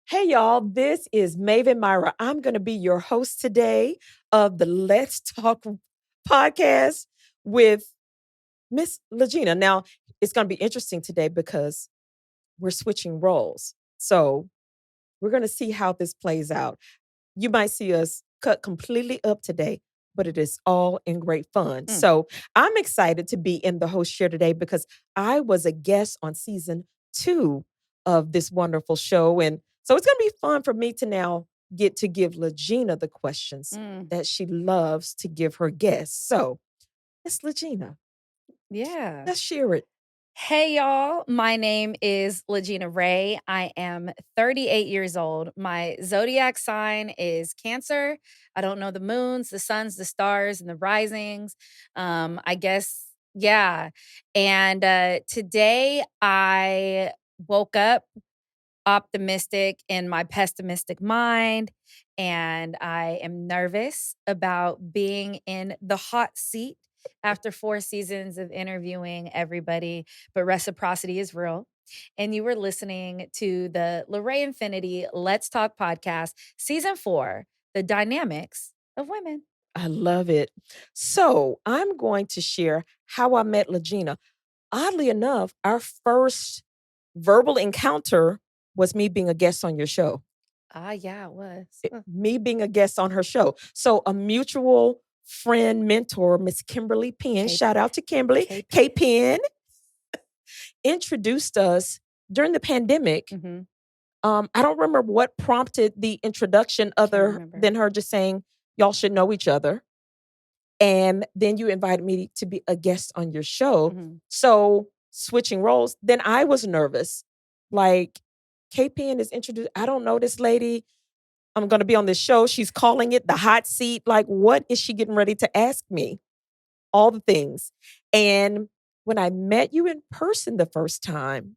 Hey, y'all, this is Maven Miara. I'm going to be your host today of the Let's Talk podcast with Miss LaGina. Now, it's going to be interesting today because we're switching roles. So, we're going to see how this plays out. You might see us cut completely up today, but it is all in great fun. So, I'm excited to be in the host chair today because I was a guest on season 2 of this wonderful show. And so it's going to be fun for me to now get to give LaGina the questions that she loves to give her guests. So, it's LaGina. Yeah. Let's share it. Hey, y'all. My name is LaGina Rae. I am 38 years old. My zodiac sign is Cancer. I don't know the moons, the suns, the stars, and the risings. I guess, yeah. And today I woke up optimistic in my pessimistic mind, and I am nervous about being in the hot seat after 4 seasons of interviewing everybody, but reciprocity is real. And you were listening to the LaRae Infinity Let's Talk podcast, season 4, The Dynamics of Women. I love it. So, I'm going to share how I met LaGina. Oddly enough, our first verbal encounter was me being a guest on your show. Yeah, it was. Me being a guest on her show. So a mutual friend, mentor, Miss Kimberly Penn, shout out to Kimberly, K Penn, introduced us during the pandemic. I don't remember what prompted the introduction other than her just saying, y'all should know each other. And then you invited me to be a guest on your show. So switching roles, then I was nervous. Like, KPN is introduced. I don't know this lady. I'm going to be on this show. She's calling it the hot seat. Like, what is she getting ready to ask me? All the things. And when I met you in person the first time,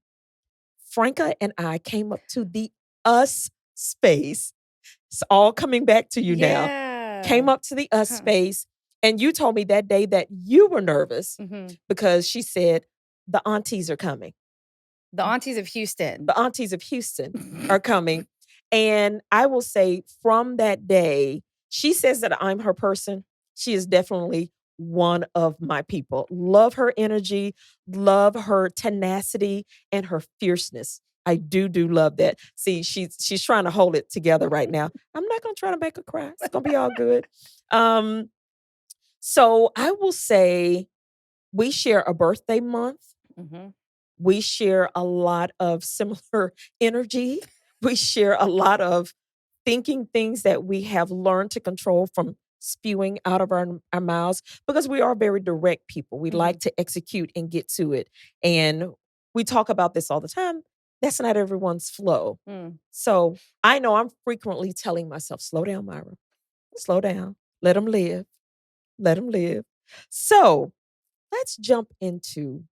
Franca and I came up to the us space. It's all coming back to you now. Came up to the us space. And you told me that day that you were nervous because she said, the aunties are coming. The aunties of Houston. The aunties of Houston are coming. And I will say from that day, she says that I'm her person. She is definitely one of my people. Love her energy, love her tenacity and her fierceness. I do love that. See, she's trying to hold it together right now. I'm not going to try to make her cry. It's going to be all good. So I will say we share a birthday month. We share a lot of similar energy. We share a lot of thinking things that we have learned to control from spewing out of our mouths because we are very direct people. We like to execute and get to it. And we talk about this all the time. That's not everyone's flow. So I know I'm frequently telling myself, slow down, Myra. Slow down. Let them live. Let them live. So let's jump into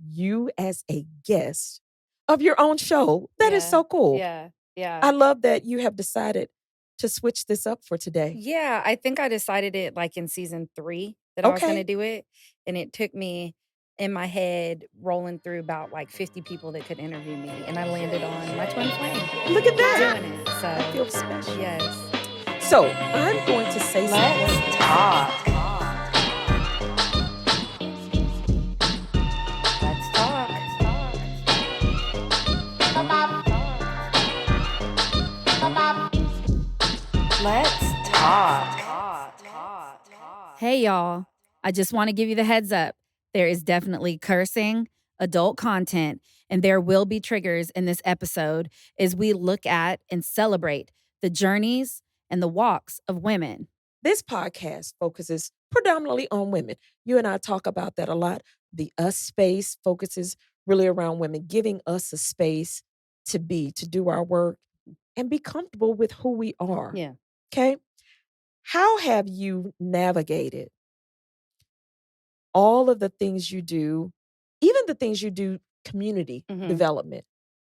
you as a guest of your own show. That is so cool. Yeah. I love that you have decided to switch this up for today. Yeah, I think I decided it like in season 3 that I was gonna do it. And it took me in my head rolling through about like 50 people that could interview me. And I landed on my twin flame. Look at that. Doing it. So I feel special. yes. So I'm going to say Let's talk. Let's talk. Let's talk. Hey, y'all. I just want to give you the heads up. There is definitely cursing, adult content, and there will be triggers in this episode as we look at and celebrate the journeys and the walks of women. This podcast focuses predominantly on women. You and I talk about that a lot. The us space focuses really around women, giving us a space to be, to do our work, and be comfortable with who we are. Yeah. Okay. How have you navigated all of the things you do, even the things you do, community development,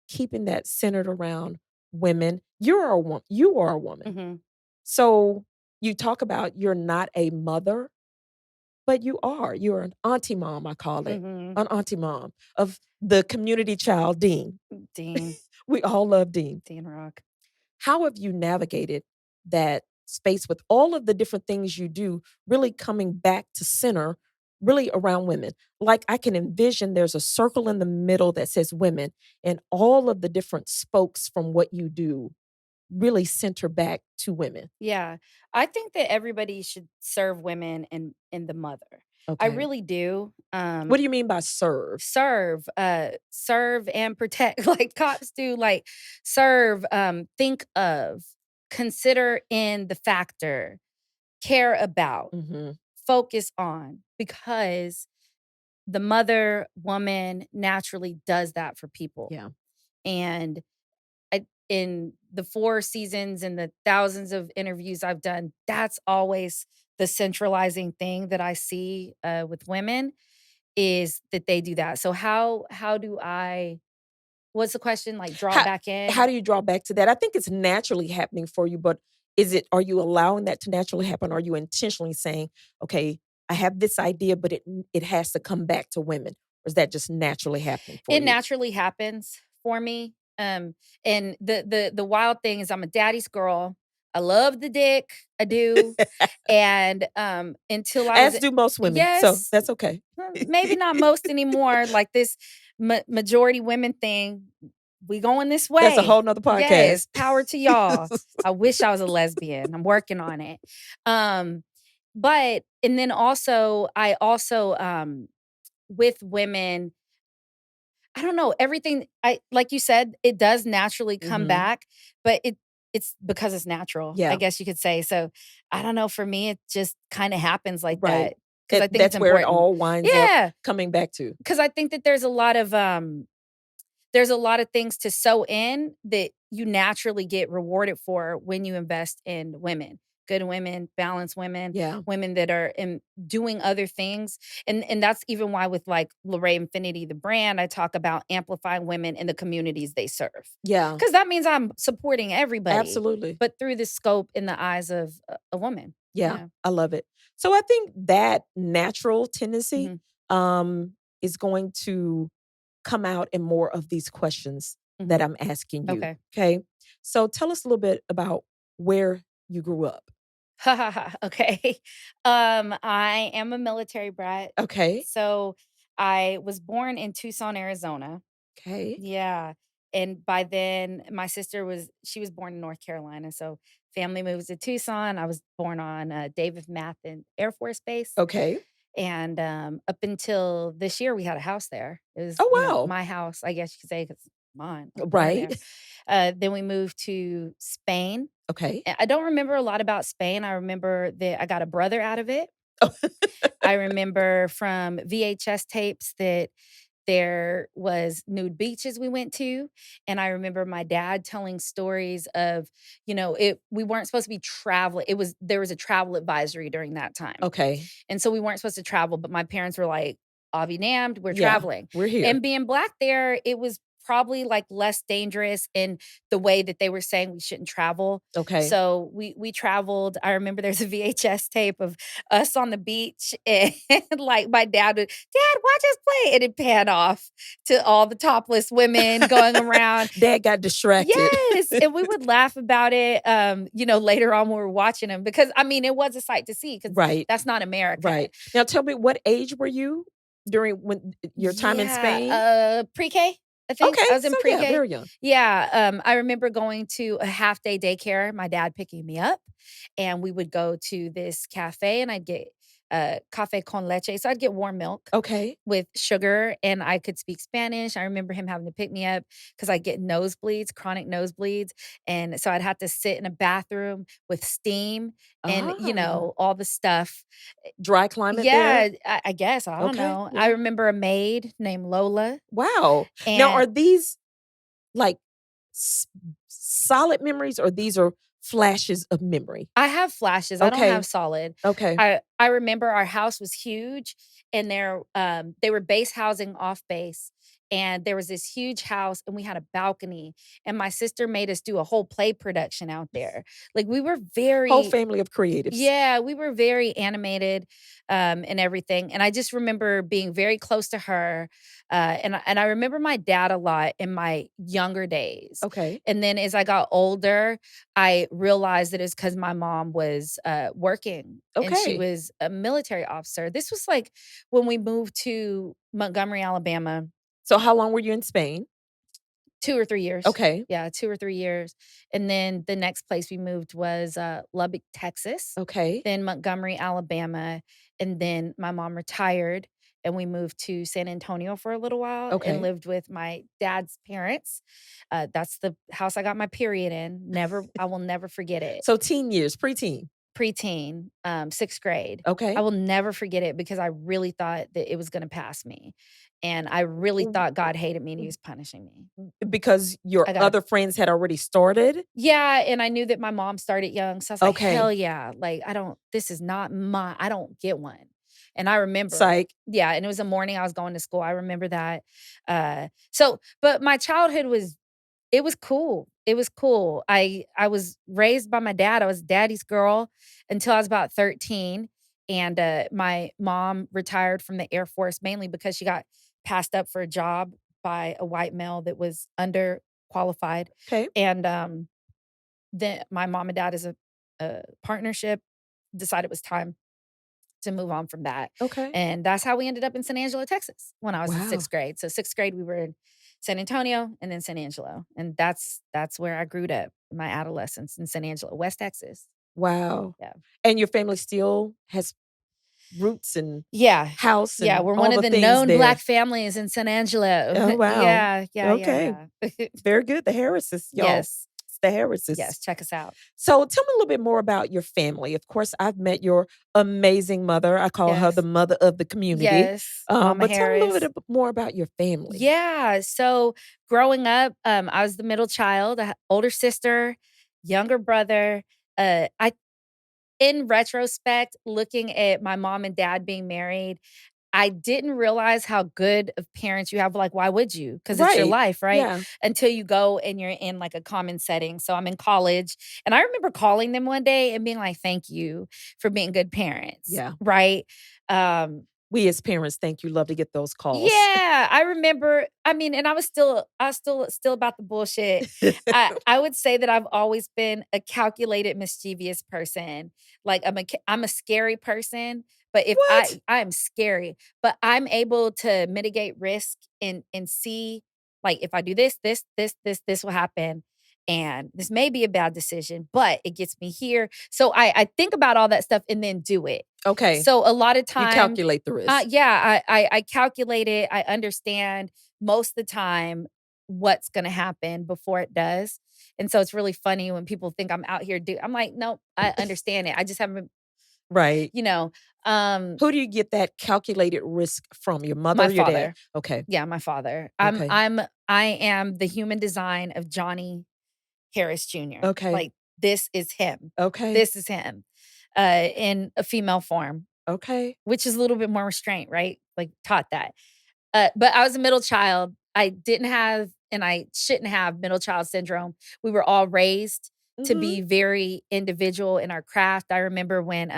keeping that centered around women? You are a woman. So you talk about you're not a mother, but you are. You're an auntie mom, I call it. An auntie mom of the community child, Dean. Dean. We all love Dean. Dean Rock. How have you navigated that space with all of the different things you do, really coming back to center, really around women? Like I can envision there's a circle in the middle that says women, and all of the different spokes from what you do really center back to women. Yeah. I think that everybody should serve women and the mother. I Okay. really do. What do you mean by serve? Serve and protect like cops do, like serve, think of, consider in the factor, care about, Mhm. focus on, because the mother woman naturally does that for people. Yeah. And in the 4 seasons and the thousands of interviews I've done, that's always the centralizing thing that I see with women is that they do that. So how do I what's the question? Like draw How back how in? do you draw back to that? I think it's naturally happening for you, but are you allowing that to naturally happen? Are you intentionally saying, "Okay, I have this idea, but it has to come back to women," or is that just naturally happening for It you? naturally happens for me. And the wild thing is I'm a daddy's girl. I love the dick. I do. And until I was As do most women, so yes, that's okay. maybe not most anymore, like this majority women thing, we going this That's a way. whole nother podcast. Yes, power to y'all. I wish I was a lesbian. I'm working on it. Um, but and then also I also with women, I don't know, everything I like you said, it does naturally come Mhm. back, but it's because it's natural, I Yeah, guess you could say. So, I don't know, for me, it just kinda happens like right. that because I think it's That's where it important. all winds up Yeah, coming back to. because I think that there's a lot of things to sew in that you naturally get rewarded for when you invest in women. Good women, balanced women, Yeah, women that are doing other things. And that's even why with like LaRae Infinity, the brand, I talk about amplifying women in the communities they serve. yeah, Because that means I'm supporting everybody, absolutely. but through the scope in the eyes of a woman. Yeah, Yeah. I love it. So I think that natural tendency, Mhm. um, is going to come out in more of these questions that Mhm. I'm asking you, Okay. okay? So tell us a little bit about where you grew up. Ha ha ha. Okay. I am a military brat. Okay, So I was born in Tucson, Arizona. okay, Yeah. And by then my sister she was born in North Carolina. So family moves to Tucson. I was born on David Mathen Air Force Base. okay. And up until this year, we had a house there. It was, Oh, wow. my house, I guess you could say, because mine. I was born Right. there. Then we moved to Spain. Okay. I don't remember a lot about Spain. I remember that I got a brother out of it. I remember from VHS tapes that there was nude beaches we went to, and I remember my dad telling stories of, we weren't supposed to be traveling. There was a travel advisory during that time. Okay. And so we weren't supposed to travel, but my parents were like, "I'll be damned, we're Yeah, traveling." we're here. And being Black there, it was probably like less dangerous in the way that they were saying we shouldn't travel. Okay. So we traveled. I remember there's a VHS tape of us on the beach and like my dad would, "Dad, watch us play." And it pan off to all the topless women going around. Dad got distracted. Yes, and we would laugh about it, later on when we were watching them because, I mean, it was a sight to see because Right, that's not America. right. Now tell me, what age were you during when your time in Yeah, Spain? pre-K, I think. Okay, I was in so yeah, pre-K. very young. Yeah, I remember going to a half-day daycare, my dad picking me up, and we would go to this cafe, and I'd get, café con leche, so I'd get warm milk Okay. with sugar, and I could speak Spanish. I remember him having to pick me up because I get nosebleeds, chronic nosebleeds, and so I'd have to sit in a bathroom with steam and, Ah, all the stuff. dry climate there? Yeah, I guess, I don't Okay, know. I yeah. remember a maid named Lola, Wow. Now and are these like s solid memories, or these are flashes of memory? I have flashes, I don't Okay, have solid. okay. I remember our house was huge, and they were base housing off base, and there was this huge house, and we had a balcony, and my sister made us do a whole play production out there. Like, we were Whole very family of creatives. yeah, we were very animated, and everything, and I just remember being very close to her, and I remember my dad a lot in my younger days, Okay. and then as I got older, I realized that it's because my mom was, working, and she Okay. was a military officer. This was, like, when we moved to Montgomery, Alabama. So how long were you in Spain? 2 or 3 years. Okay. Yeah, 2 or 3 years, and then the next place we moved was, Lubbock, Texas, Okay. then Montgomery, Alabama, and then my mom retired, and we moved to San Antonio for a little while and Okay. lived with my dad's parents. That's the house I got my period in. I will never forget it. So teen years, preteen. Preteen, 6th grade. I Okay. will never forget it because I really thought that it was gonna pass me, and I really thought God hated me and he was punishing me. Because your I got a other friends had already started? Yeah, and I knew that my mom started young, so I was like, "Hell Okay. yeah, like, this is not I don't get one." And I remember Psych. yeah, and it was a morning I was going to school, I remember that, but my childhood was it was cool. It was cool. I was raised by my dad. I was daddy's girl until I was about 13, and, my mom retired from the Air Force mainly because she got passed up for a job by a white male that was underqualified, Okay. and, then my mom and dad as a partnership decided it was time to move on from that, Okay. and that's how we ended up in San Angelo, Texas when I was in Wow. 6th grade. So 6th grade, we were in San Antonio and then San Angelo, and that's where I grew up, my adolescence in San Angelo, West Texas. Wow. Yeah. And your family still has roots and Yeah. house Yeah, and we're all one of the the things known there. Black families in San Angelo. Oh, wow. Yeah, yeah, Okay. yeah, yeah. Very good. The Harrises, y'all. Yes. It's the Harrises. Yes, check us out. So tell me a little bit more about your family. Of course, I've met your amazing mother. I call her the Yes. mother of the community. Yes, Mama But tell me a little Harris. bit more about your family. Yeah, so growing up, I was the middle child, I had older sister, younger brother. I in retrospect, looking at my mom and dad being married, I didn't realize how good of parents you have, like, why would you? Because it's your Right. life, right? Yeah. Until you go and you're in, like, a common setting. So I'm in college, and I remember calling them one day and being like, "Thank you for being good parents," Yeah. right? Um We as parents, thank you. Love to get those calls. Yeah, I remember I mean, and I was still about the bullshit. I would say that I've always been a calculated, mischievous person. Like, I'm a scary person, but if What? I am scary, but I'm able to mitigate risk and see, like, if I do this will happen, and this may be a bad decision, but it gets me here. So I think about all that stuff and then do it. Okay. So a lot of You times calculate the risk. yeah, I calculate it, I understand most of the time what's gonna happen before it does, and so it's really funny when people think I'm out here I'm like, "Nope, I understand it, I just haven't" Right. you know, um, Who do you get that calculated risk from? Your mother my or your dad? father. Okay. Yeah, my father. Okay. I am the human design of Johnny Harris Jr. Okay. Like, this is him. Okay. This is him, in a female form, Okay. which is a little bit more restraint, right? Like, taught that. But I was a middle child. I didn't have, and I shouldn't have, middle child syndrome. We were all raised to Mhm. be very individual in our craft. I remember when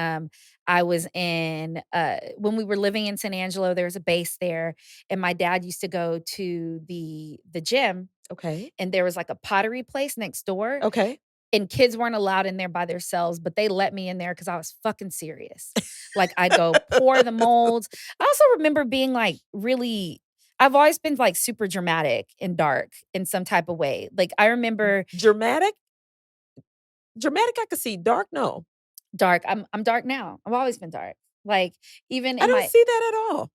I was when we were living in San Angelo, there was a base there, and my dad used to go to the gym, Okay. and there was like a pottery place next door, Okay. and kids weren't allowed in there by themselves, but they let me in there because I was fucking serious. Like, I'd go pour the molds. I also remember being, like, really I've always been, like, super dramatic and dark in some type of way. Like, I remember Dramatic? Dramatic, I could see. Dark, no. dark. I'm dark now. I've always been dark. Like, even I in don't my see that at all.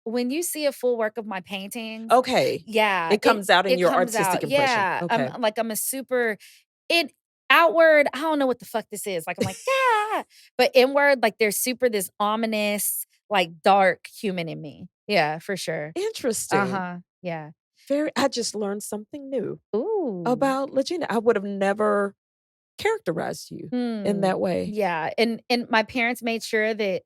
when you see a full work of my paintings, Okay. yeah, It comes out in it your comes artistic out. impression. Yeah, Okay. I'm a super it outward, I don't know what the fuck this is. Like, I'm like, "Yeah," but inward, like, there's super this ominous, like, dark human in me. Yeah, for sure. Interesting. Uh-huh. Yeah. I just learned something new Ooh. about LaGina. I would have never characterized you in Hmm. that way. Yeah, and my parents made sure that,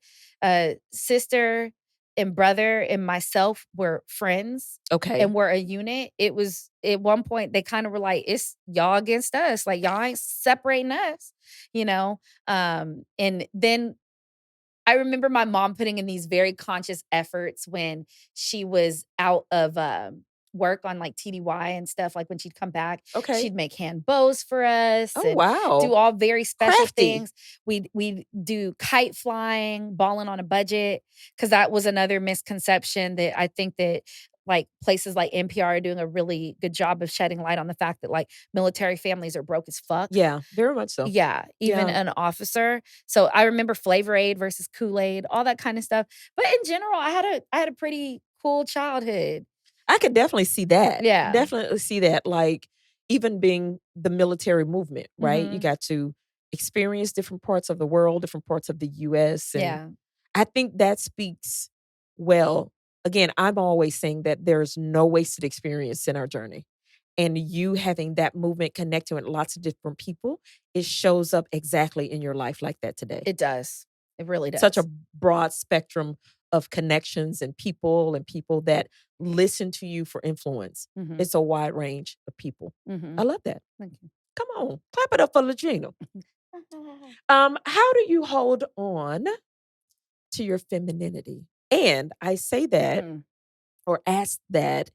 sister and brother and myself were friends Okay. and we're a unit, it was at one point they kind of were like, it's y'all against us. Like y'all ain't separating us, you know? And then I remember my mom putting in these very conscious efforts when she was out of work on like TDY and stuff. Like when she'd come back, Okay. she'd make hand bows for us Oh, and wow. do all very special Crafty. things. We'd do kite flying, balling on a budget, because that was another misconception that I think that like places like NPR are doing a really good job of shedding light on the fact that like military families are broke as fuck. Yeah, very much so. Yeah, even Yeah. an officer. So I remember Flavor Aid versus Kool-Aid, all that kind of stuff. But in general, I had a pretty cool childhood. I could definitely see that. Yeah. Definitely see that. Like, even being the military movement, right? You Mhm. got to experience different parts of the world, different parts of the US. And Yeah. I think that speaks well. Again, I'm always saying that there's no wasted experience in our journey. And you having that movement connecting with lots of different people, it shows up exactly in your life like that today. It does. It really does. Such a broad spectrum of connections and people that listen to you for influence. Mhm. It's a wide range of people. Mhm. I love that. Thank you. Come on, clap it up for LaGina. How do you hold on to your femininity? And I say that Mm. or ask that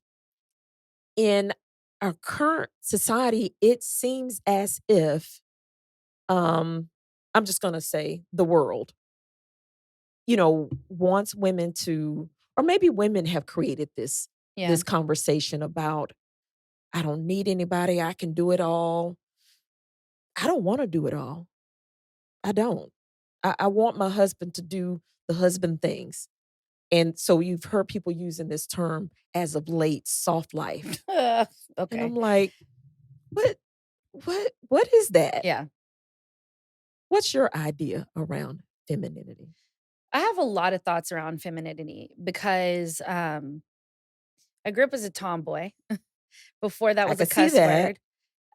in our current society, it seems as if I'm just gonna say the world, wants women to, or maybe women have created this Yeah. this conversation about, I don't need anybody, I can do it all. I don't want to do it all. I don't. I want my husband to do the husband things. And so you've heard people using this term as of late, soft life. And Okay. I'm like, what what is that? Yeah. What's your idea around femininity? I have a lot of thoughts around femininity because I grew up as a tomboy. Before that I was a can see cuss that.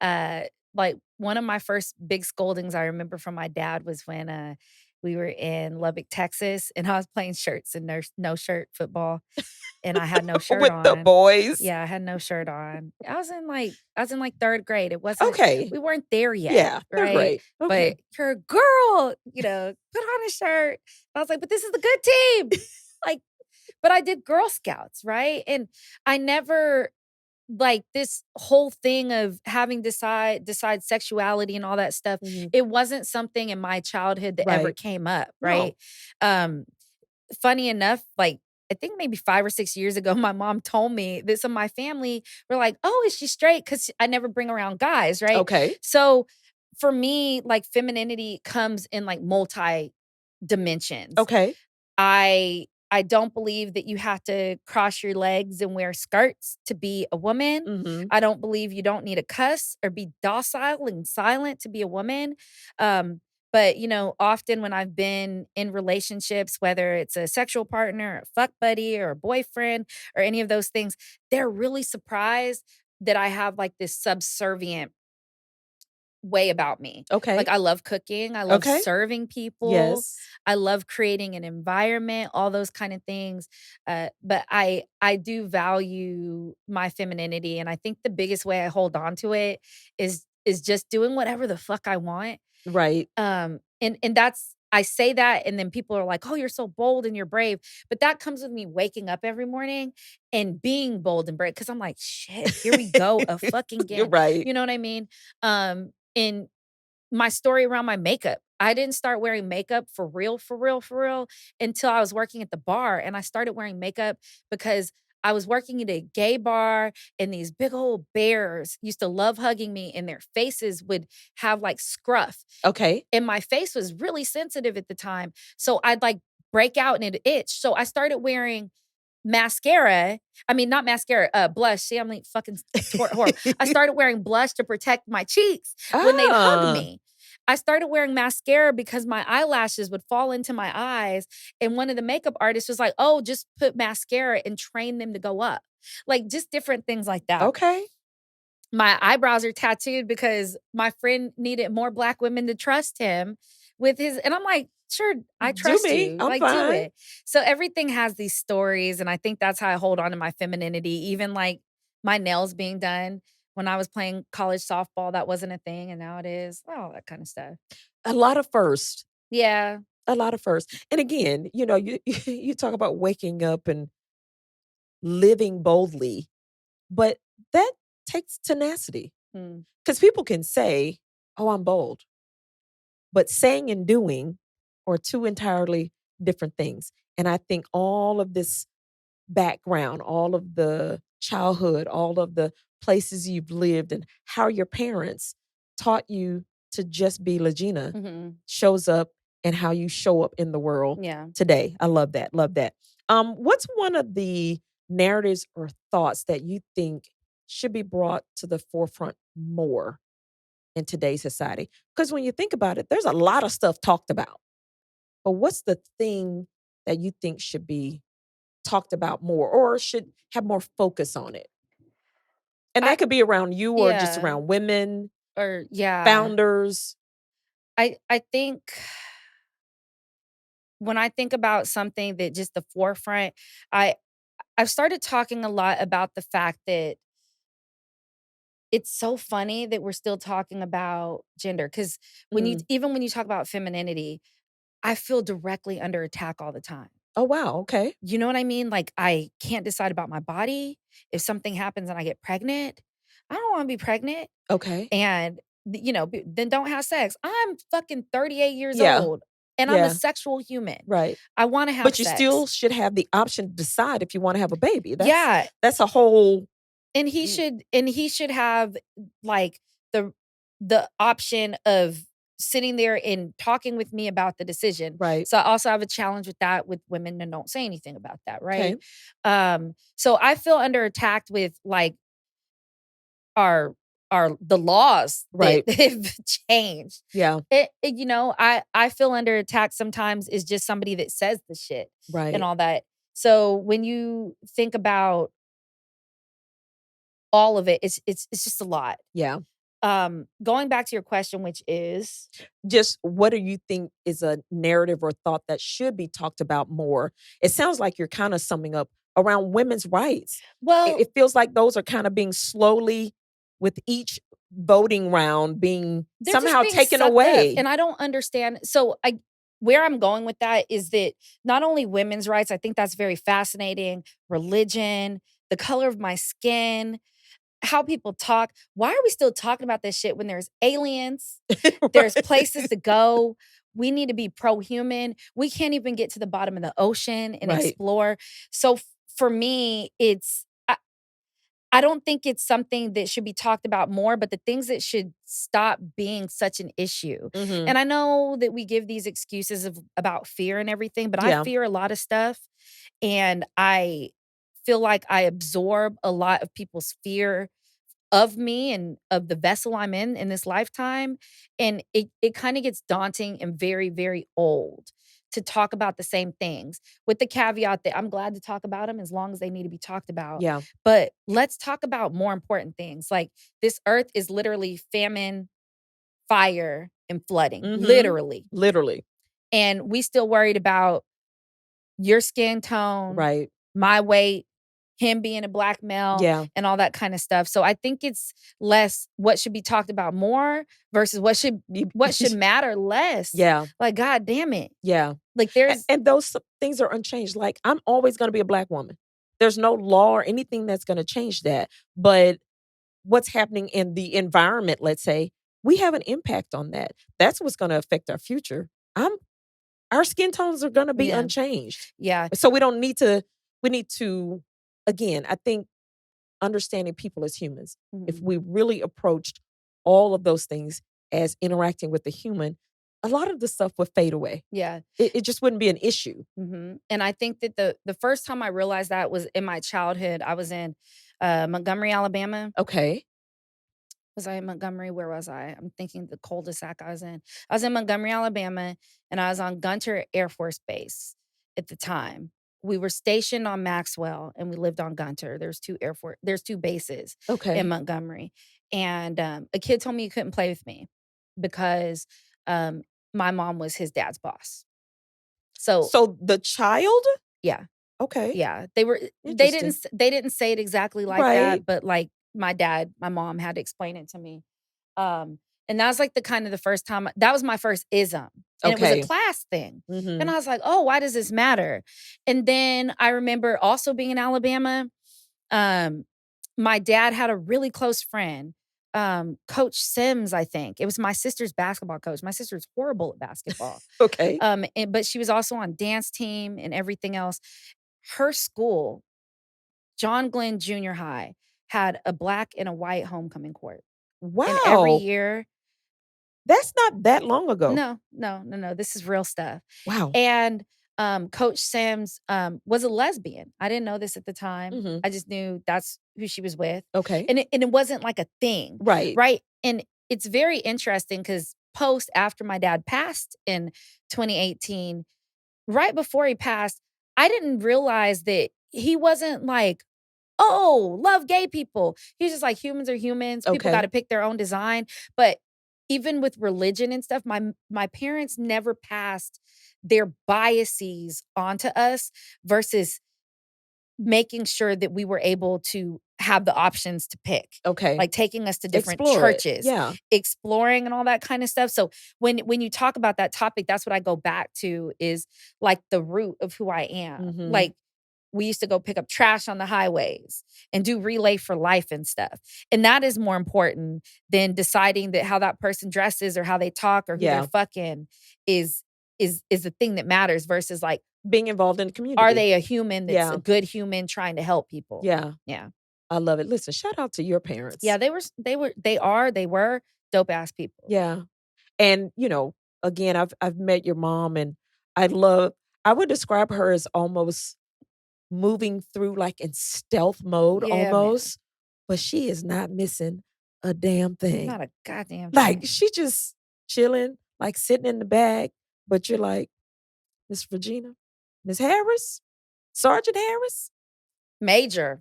word. Like one of my first big scoldings I remember from my dad was when we were in Lubbock, Texas, and I was playing shirts and no shirt football, and I had no shirt With the on. boys. Yeah, I had no shirt on. I was in like 3rd grade. It wasn't Okay. We weren't there yet, Yeah, they're right? great. Okay. But you're a girl, put on a shirt. I was like, but this is the good team. Like, but I did Girl Scouts, right? And I never like this whole thing of having decide sexuality and all that stuff, Mhm. it wasn't something in my childhood that ever Right. came up, No. right? Um, Funny enough, like I think maybe 5 or 6 years ago, my mom told me that some of my family were like, "Oh, is she straight?" Because I never bring around guys, right? Okay. So for me, like femininity comes in like multi dimensions. Okay. I don't believe that you have to cross your legs and wear skirts to be a woman. Mhm. I don't believe you don't need to cuss or be docile and silent to be a woman. Um, but often when I've been in relationships, whether it's a sexual partner, a fuck buddy, or a boyfriend, or any of those things, they're really surprised that I have like this subservient way about me. Like Okay. I love cooking, I love Okay. serving people, Yes. I love creating an environment, all those kind of things. But I do value my femininity, and I think the biggest way I hold on to it is just doing whatever the fuck I want. Right. And that's I say that and then people are like, "Oh, you're so bold and you're brave." But that comes with me waking up every morning and being bold and brave because I'm like, "Shit, here we go fucking You're again." right. You know what I mean? In my story around my makeup, I didn't start wearing makeup for real, for real, for real until I was working at the bar, and I started wearing makeup because I was working at a gay bar, and these big old bears used to love hugging me, and their faces would have, like, scruff, Okay. and my face was really sensitive at the time, so I'd, like, break out and it'd itch, so I started wearing mascara. I mean, not mascara, blush. See, I'm like fucking horrible. I started wearing blush to protect my cheeks when they'd hug Ah. me. I started wearing mascara because my eyelashes would fall into my eyes. And one of the makeup artists was like, oh, just put mascara and train them to go up. Like just different things like that. Okay. My eyebrows are tattooed because my friend needed more black women to trust him with his, and I'm like, sure, I Do trust me. you. I'm Like, do fine. it. So everything has these stories, and I think that's how I hold on to my femininity. Even like my nails being done when I was playing college softball, that wasn't a thing, and now it is. All that kind of stuff. A lot of firsts. Yeah. A lot of firsts. And again, you you talk about waking up and living boldly, but that takes tenacity. Mm. Because people can say, "Oh, I'm bold," but saying and doing are two entirely different things. And I think all of this background, all of the childhood, all of the places you've lived, and how your parents taught you to just be LaGina Mhm. shows up and how you show up in the world Yeah. today. I love that. Love that. What's one of the narratives or thoughts that you think should be brought to the forefront more in today's society? Because when you think about it, there's a lot of stuff talked about. But what's the thing that you think should be talked about more or should have more focus on it? And I that could be around you or just yeah. around women, Or yeah. founders. I think when I think about something that just the forefront, I I've started talking a lot about the fact that it's so funny that we're still talking about gender, because Mm. when you talk about femininity, I feel directly under attack all the time. Oh, wow. Okay. You know what I mean? Like, I can't decide about my body. If something happens and I get pregnant, I don't wanna be pregnant, Okay. and, then don't have sex. I'm fucking 38 years Yeah. old, and I'm a Yeah. sexual human. Right. I wanna have But you still sex. should have the option to decide if you wanna have a baby. Yeah, That's a whole and mm, he should have, like, the the option of sitting there and talking with me about the decision. right. So I also have a challenge with that with women that don't say anything about that, Okay. right? So I feel under attack with, like, our the laws that Right. have changed. Yeah. I feel under attack sometimes is just somebody that says the shit and Right. all that. So when you think about all of it, it's just a lot. Yeah. Going back to your question, which is, Just what do you think is a narrative or thought that should be talked about more? It sounds like you're kind of summing up around women's rights. It, well, it feels like those are kind of being slowly, with each voting round, being they're just somehow being taken sucked up, away. and I don't understand. So I where I'm going with that is that not only women's rights, I think that's very fascinating, religion, the color of my skin, how people talk. Why are we still talking about this shit when there's aliens? There's places Right. to go. We need to be pro-human. We can't even get to the bottom of the ocean and Right. explore. So for me, I don't think it's something that should be talked about more, but the things that should stop being such an issue. Hmm. And I know that we give these excuses about fear and everything, but I Yeah. fear a lot of stuff, and I feel like I absorb a lot of people's fear of me and of the vessel I'm in this lifetime, and it kinda gets daunting and very, very old to talk about the same things, with the caveat that I'm glad to talk about them as long as they need to be talked about, Yeah. but let's talk about more important things, like, this earth is literally famine, fire, and flooding, Hmm. literally, Literally. and we still worried about your skin tone, Right. my weight, him being a black male, Yeah. and all that kinda stuff. So I think it's less what should be talked about more versus what should matter less. Yeah. Like, god damn it. Yeah. Like, A there's and those things are unchanged, like, I'm always gonna be a black woman. There's no law or anything that's gonna change that, but what's happening in the environment, let's say, we have an impact on that. That's what's gonna affect our future. I'm Our skin tones are gonna be yeah, unchanged. yeah, So we need to again, I think understanding people as humans. If mhm, we really approached all of those things as interacting with the human, a lot of the stuff would fade away. yeah, It just wouldn't be an issue. mhm, and I think that the first time I realized that was in my childhood. I was in, Montgomery, Alabama. Okay. Was I in Montgomery? Where was I? I'm thinking the cul-de-sac I was in. I was in Montgomery, Alabama, and I was on Gunter Air Force Base at the time. We were stationed on Maxwell, and we lived on Gunter. There's 2 bases in Okay. Montgomery. And, a kid told me he couldn't play with me because, um, my mom was his dad's boss. So the child? yeah. Okay. Yeah. They didn't say it exactly like that, but like my mom had to explain it to me. And that was like the first time that was my first ism. And it was a class thing. And I was like, oh, why does this matter? And then I remember also being in Alabama. My dad had a really close friend, Coach Sims, I think. It was my sister's basketball coach. My sister's horrible at basketball. Okay. But she was also on dance team and everything else. Her school, John Glenn Junior High, had a black and a white homecoming court. Wow. And every year. That's not that long ago. No. This is real stuff. Wow. And Coach Sims was a lesbian. I didn't know this at the time. I just knew that's who she was with. Okay. And it wasn't like a thing. Right. And it's very interesting because after my dad passed in 2018, right before he passed, I didn't realize that he wasn't like, oh, love gay people. He's just like, humans are humans. People got to pick their own design. But even with religion and stuff, my parents never passed their biases onto us versus making sure that we were able to have the options to pick. Okay. Like taking us to different churches. Exploring and all that kind of stuff. So when you talk about that topic, that's what I go back to is like the root of who I am. Like we used to go pick up trash on the highways and do relay for life and stuff. And that is more important than deciding that how that person dresses or how they talk or who they're fucking is the thing that matters versus like being involved in the community. Are they a human that's a good human trying to help people? Yeah. Yeah. I love it. Listen, shout out to your parents. Yeah, they were dope ass people. Yeah. And, again, I've met your mom and I would describe her as almost moving through like in stealth mode almost, but she is not missing a damn thing. Not a goddamn thing. Like she just chilling, like sitting in the bag, but you're like, Miss Regina, Miss Harris, Sergeant Harris, Major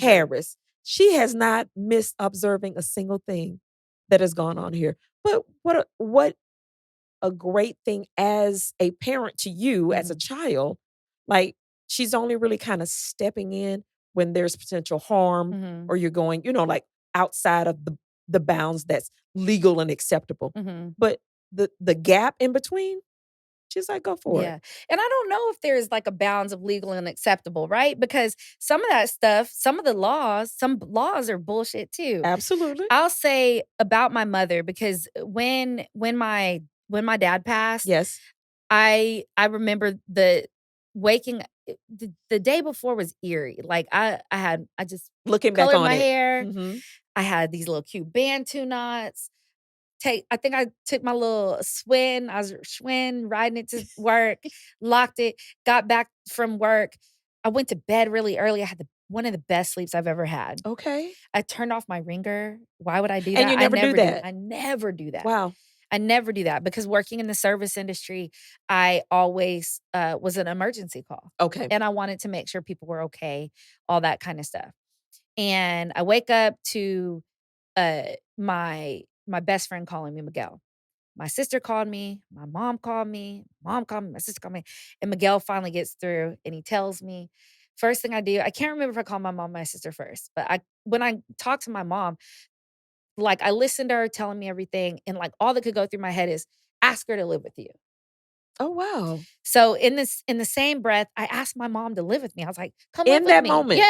Harris. She has not missed observing a single thing that has gone on here. But what a great thing as a parent to you as a child, like she's only really kind of stepping in when there's potential harm or you're going, like outside of the bounds that's legal and acceptable. But the gap in between, she's like, go for it. And I don't know if there's like a bounds of legal and acceptable, right? Because some of that stuff, some laws are bullshit too. Absolutely. I'll say about my mother, because when my dad passed, I remember the day before was eerie. Like I just looking back on my it. hair. I had these little cute Bantu knots. I think I took my little Schwinn. I was riding it to work, locked it, got back from work. I went to bed really early. I had one of the best sleeps I've ever had. Okay. I turned off my ringer. Why would I do that? And you never do that? I never do that. Wow. I never do that because working in the service industry, I always was an emergency call. Okay. And I wanted to make sure people were okay, all that kind of stuff. And I wake up to my best friend calling me Miguel. My sister called me, my mom called me, my sister called me, and Miguel finally gets through and he tells me, first thing I do, I can't remember if I called my mom or my sister first, but when I talked to my mom, like I listened to her telling me everything and like all that could go through my head is ask her to live with you. Oh, wow. So in the same breath, I asked my mom to live with me. I was like, come live with me. In that moment.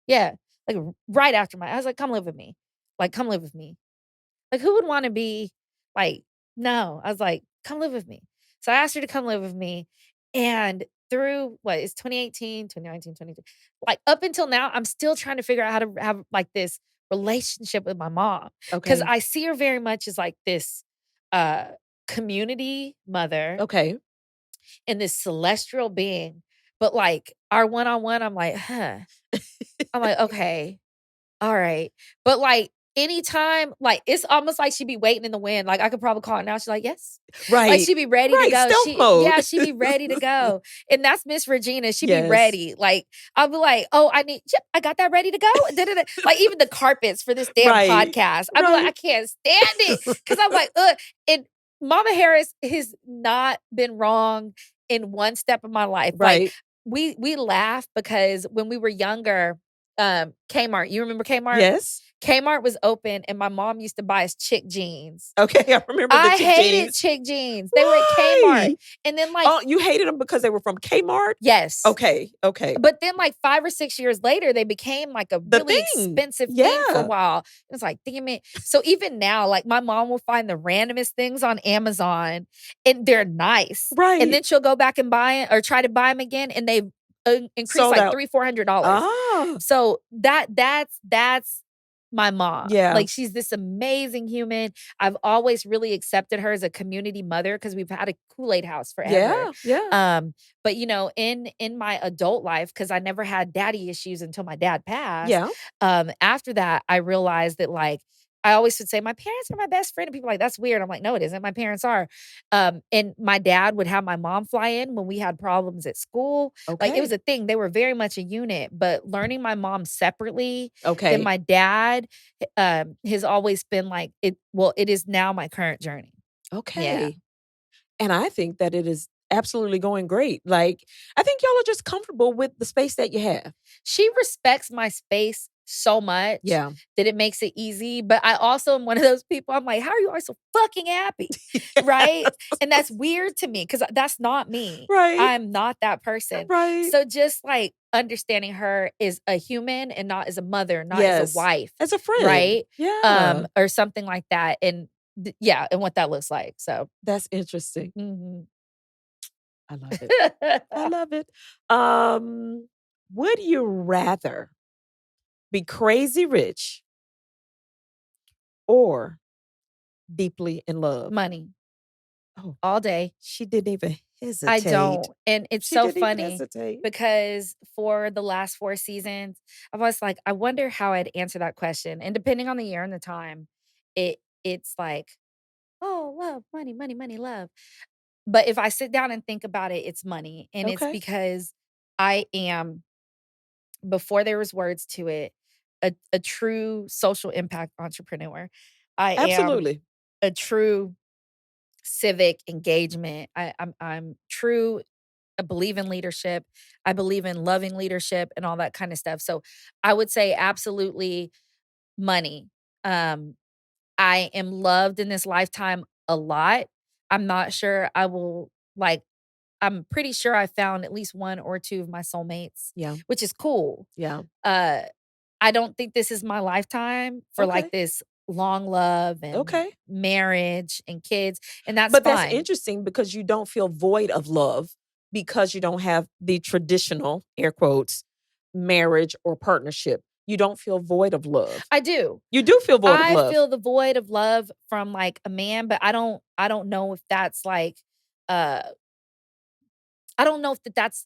Yeah. Like right after I was like, come live with me. Like, come live with me. Like, who would want to be like, no. I was like, come live with me. So I asked her to come live with me. And through it's 2018, 2019, 2020, like up until now, I'm still trying to figure out how to have like this relationship with my mom. Because I see her very much as like this community mother. Okay. And this celestial being. But like our one-on-one, I'm like, huh. I'm like, okay. All right. But like anytime, like it's almost like she'd be waiting in the wind. Like I could probably call her now. She's like, yes. Right. Like she'd be ready to go. Stealth mode. Yeah, she'd be ready to go. And that's Miss Regina. She'd be ready. Like I'll be like, oh, I got that ready to go. Like even the carpets for this damn podcast. I'm like, I can't stand it. Cause I'm like, ugh. And Mama Harris has not been wrong in one step of my life. Like, Right. we laugh because when we were younger, Kmart, you remember Kmart? Yes. Kmart was open and my mom used to buy us chick jeans. Okay, I remember the I chick hated jeans. chick jeans. They were at Kmart. Why? And then, like Oh, you hated them because they were from Kmart? Yes. Okay, okay. But then, like, 5 or 6 years later, they became, like, a The really thing. expensive thing for a Yeah. while. It was like, "Damn it." So even now, like, my mom will find the randomest things on Amazon, and they're nice. And Right. then she'll go back and buy it or try to buy them again, and they've, increased, Sold like, out. $300-400. Ah. So that's my mom. Yeah. Like, she's this amazing human. I've always really accepted her as a community mother because 'cause we've had a Kool-Aid house forever. Yeah, yeah. But, in my adult life, because I never had daddy issues until my dad passed, Yeah. after that, I realized that, like, I always would say, "My parents are my best friend," and people are like, "That's weird." I'm like, "No, it isn't. My parents are." And my dad would have my mom fly in when we had problems at school. Like, it was Okay. a thing. They were very much a unit, but learning my mom separately than Okay. my dad, has always been like it is now my current journey. Yeah. Okay. And I think that it is absolutely going great. Like, I think y'all are just comfortable with the space that you have. She respects my space so much Yeah. that it makes it easy, but I also am one of those people, I'm like, "How are you always so fucking happy?" Right? And that's weird to me because that's not me. Right. I'm not that person. Right. So just, like, understanding her as a human and not as a mother, not as a Yes. wife, As a friend. right? Yeah. Or something like that, and yeah, and what that looks like, so That's interesting. mhm. I love it. I love it. Would you rather be crazy rich or deeply in love? Money, Oh, all day. she didn't even I hesitate. don't, and it's She so didn't even funny hesitate. because for the last 4 seasons, I was like, I wonder how I'd answer that question, and depending on the year and the time, it's like, "Oh, love, money, money, money, love." But if I sit down and think about it, it's money, and it's Okay. because I am, before there was words to it, a true social impact entrepreneur. I am Absolutely. a true civic engagement. I'm true. I believe in leadership. I believe in loving leadership and all that kind of stuff. So I would say absolutely money. Um, I am loved in this lifetime a lot. I'm not sure I will like I'm pretty sure I found at least 1 or 2 of my soulmates, Yeah. which is cool. Yeah. Uh, I don't think this is my lifetime for, like, Okay. this long love and Okay. marriage and kids, and that's But that's fine. interesting because you don't feel void of love because you don't have the traditional, air quotes, marriage or partnership. You don't feel void of love. I do. You do feel void of I love. feel the void of love from, like, a man, but I don't know if that's, like, uh I don't know if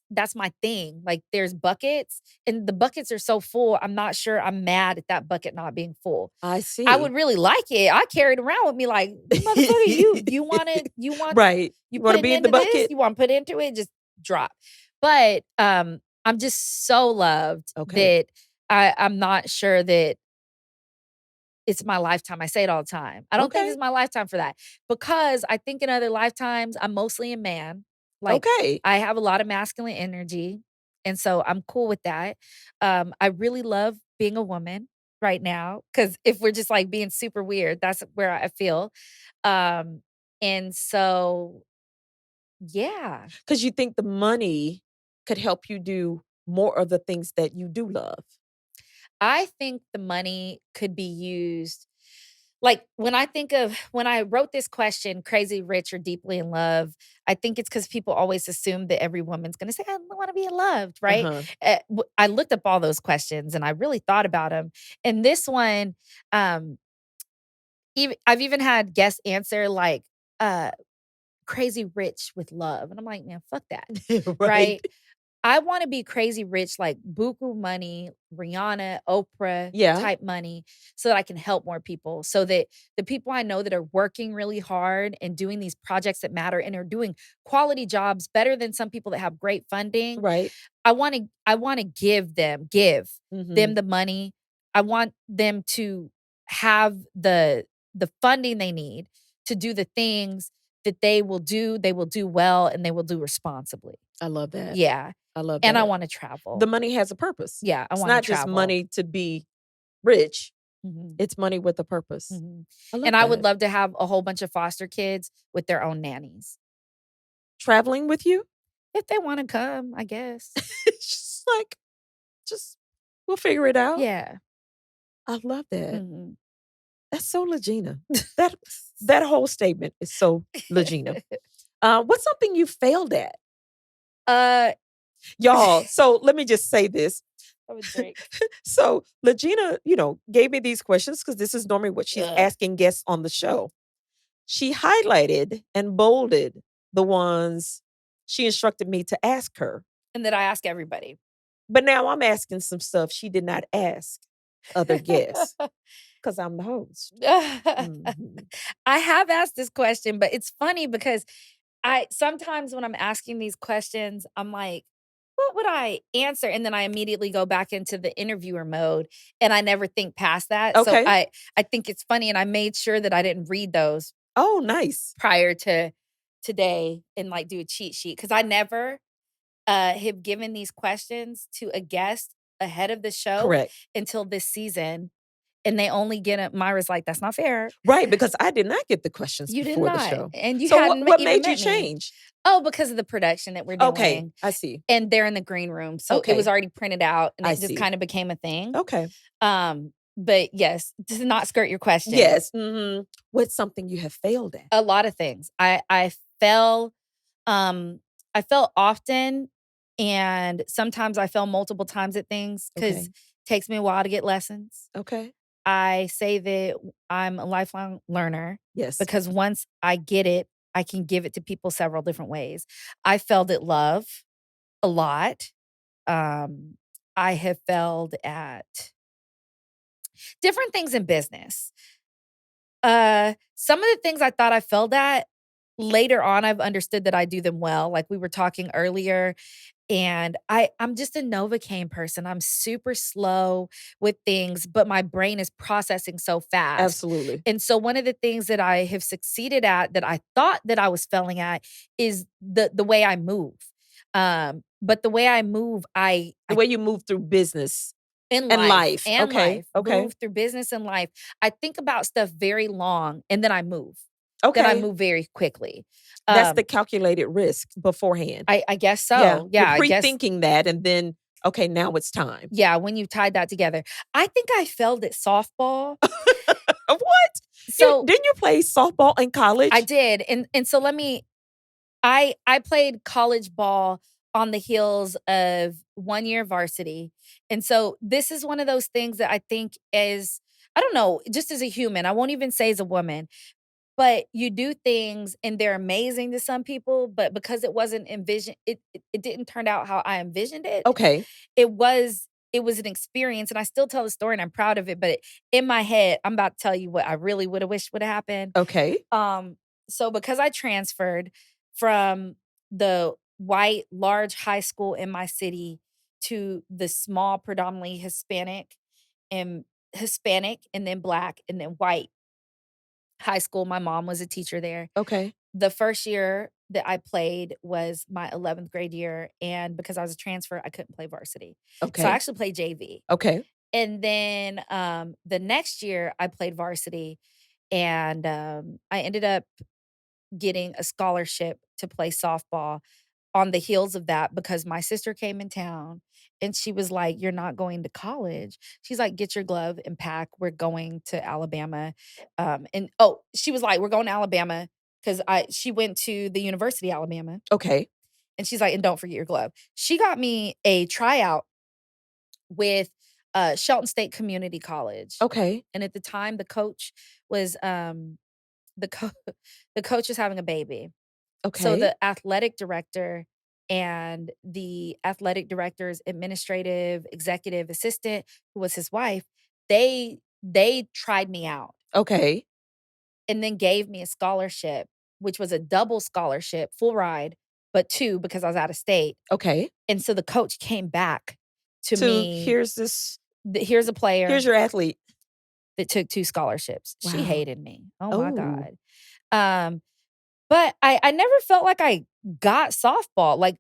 that's my thing. Like, there's buckets, and the buckets are so full, I'm not sure I'm mad at that bucket not being full. I I would see. really like it. I carry it around with me like, "Motherfucker, you want Right. you You wanna putting be in the into this? bucket? You wanna put into it? Just drop." But, I'm just so loved Okay. that I'm not sure that it's my lifetime. I say it all the time. I don't think Okay. it's my lifetime for that because I think in other lifetimes, I'm mostly a man. Like, Okay. I have a lot of masculine energy, and so I'm cool with that. I really love being a woman right now because if we're just, like, being super weird, that's where I feel. Um, and so, yeah. 'Cause you think the money could help you do more of the things that you do love. I think the money could be used like, when I wrote this question, crazy rich or deeply in love, I think it's because people always assume that every woman's gonna say, "I wanna be loved," right? Uh-huh. I looked up all those questions and I really thought about them. And this one, um, I've even had guests answer like, uh, "Crazy rich with love," and I'm like, "Man, fuck that," Right. right? I wanna be crazy rich, like buku money, Rihanna, Oprah Yeah. type money, so that I can help more people, so that the people I know that are working really hard and doing these projects that matter and are doing quality jobs better than some people that have great funding, Right. I wanna give them Mhm. the money. I want them to have the funding they need to do the things that they will do well, and they will do responsibly. I love that. Yeah. I love And that. I wanna travel. The money has a purpose. Yeah, I It's wanna not just travel. money to be rich. Mhm. It's money with a purpose. Mhm. I love And I would that. love to have a whole bunch of foster kids with their own nannies. Traveling with you? If they wanna come, I guess. It's just like, we'll figure it out. Yeah. I love that. Mhm. That's so LaGina. That whole statement is so LaGina. What's something you failed at? Uh, Y'all, so let me just say this. I would drink. So LaGina, gave me these questions because this is normally what she's Ugh. asking guests on the show. She highlighted and bolded the ones she instructed me to ask her. And that I ask everybody. But now I'm asking some stuff she did not ask other guests because I'm the host. Mhm. I have asked this question, but it's funny because sometimes when I'm asking these questions, I'm like, what would I answer? And then I immediately go back into the interviewer mode and I never think past that. So Okay. I think it's funny, and I made sure that I didn't read those Oh, nice. prior to today and like do a cheat sheet, because I never have given these questions to a guest ahead of the show Correct. until this season. And they only get it. Myra's like, that's not fair. Right, because I did not get the questions You did before the not. show. And you So hadn't what even made you met me. change? Oh, because of the production that we're Okay, doing. I see. And they're in the green room. So it was Okay. already printed out, and I it just see. kind of became a thing. Okay. But yes, to not skirt your question. Yes. What's something you have failed at? A lot of things. I fell often, and sometimes I fell multiple times at things because Okay. it takes me a while to get lessons. Okay. I say that I'm a lifelong learner. Yes. Because once I get it, I can give it to people several different ways. I failed at love a lot. I have failed at different things in business. Some of the things I thought I failed at, later on, I've understood that I do them well. Like we were talking earlier, and I'm just a Novocaine person. I'm super slow with things, but my brain is processing so fast. Absolutely. And so one of the things that I have succeeded at that I thought that I was failing at is the way I move. But the way I move, The way you move through business in and life, life. Okay. Okay. move through business and life. I think about stuff very long, and then I move. Okay. Then I move very quickly. That's the calculated risk beforehand. I guess so. Yeah. Yeah, You're I guess. pre-thinking that, and then, okay, now it's time. Yeah, when you tied that together. I think I failed at softball. What? So didn't you play softball in college? I did. And so I played college ball on the heels of 1 year varsity. And so this is one of those things that I think is, I don't know, just as a human, I won't even say as a woman, but you do things and they're amazing to some people, but because it wasn't envisioned, it didn't turn out how I envisioned it. Okay. It was an experience, and I still tell the story and I'm proud of it, but in my head, I'm about to tell you what I really would have wished would have happened. Okay. So because I transferred from the white large high school in my city to the small predominantly and then Black and then white high school. My mom was a teacher there. Okay. The first year that I played was my 11th grade year, and because I was a transfer, I couldn't play varsity. Okay. So I actually played JV. Okay. And then the next year I played varsity, and I ended up getting a scholarship to play softball on the heels of that because my sister came in town and she was like, "You're not going to college." She's like, "Get your glove and pack. We're going to Alabama." She was like, "We're going to Alabama," because she went to the University of Alabama. Okay. And she's like, "And don't forget your glove." She got me a tryout with Shelton State Community College. Okay. And at the time, the coach was the co- the coach was having a baby. Okay. So the athletic director and the athletic director's administrative executive assistant, who was his wife, they tried me out Okay. and then gave me a scholarship, which was a double scholarship, full ride, but two because I was out of state. Okay. And so the coach came back to So me. here's Here's a player. Here's your athlete that took two scholarships. Wow. She hated me. Oh my God. But I never felt like I got softball. Like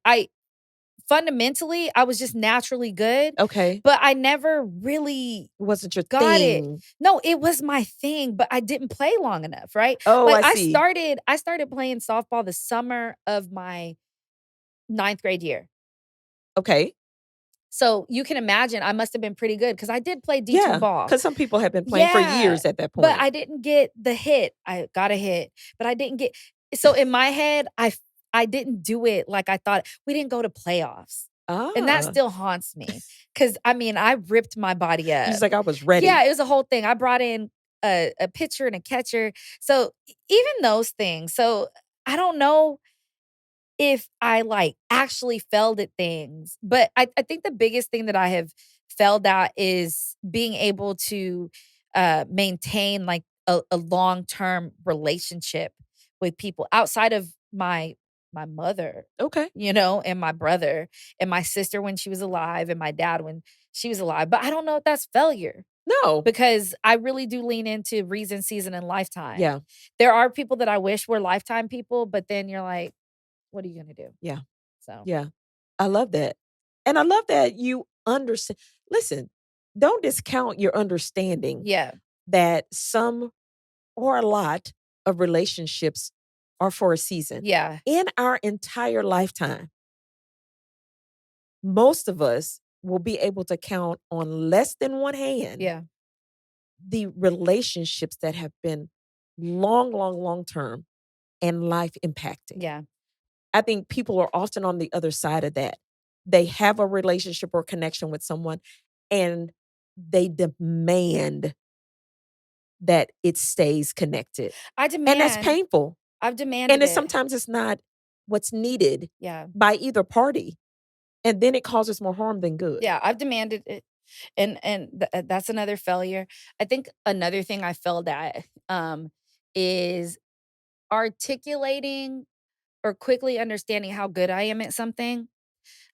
fundamentally, I was just naturally good. Okay. But I never really It wasn't your got it. thing. No, it was my thing, but I didn't play long enough, right? Oh, Like I see. I started playing softball the summer of my 9th grade year. Okay. So you can imagine I must have been pretty good because I did play D2 Yeah, ball. because some people have been playing for Yeah, years at that but point. I didn't get the hit. I got a hit, but I didn't get so in my head, I didn't do it like I thought. We didn't go to playoffs. And that Ah. still haunts me because I mean, I ripped my body up. He's like, I was ready. Yeah, it was a whole thing. I brought in a pitcher and a catcher. So even those things. So I don't know if I like actually failed at things, but I think the biggest thing that I have failed at is being able to maintain like a long-term relationship with people outside of my mother, Okay. you know, and my brother and my sister when she was alive and my dad when she was alive. But I don't know if that's failure No. because I really do lean into reason, season, and lifetime. Yeah. There are people that I wish were lifetime people, but then you're like, what are you gonna do? Yeah. So Yeah. I love that. And I love that you understand. Listen, don't discount your understanding yeah, that some or a lot of relationships are for a season. yeah, In our entire lifetime, most of us will be able to count on less than one hand yeah, the relationships that have been long term and life impacting. yeah, I think people are often on the other side of that. They have a relationship or connection with someone and they demand that it stays connected. I And that's demand. painful. I've And demanded it's it. sometimes it's not what's needed Yeah, by either party. And then it causes more harm than good. yeah, I've demanded it, and that's another failure. I think another thing I failed at, is articulating or quickly understanding how good I am at something.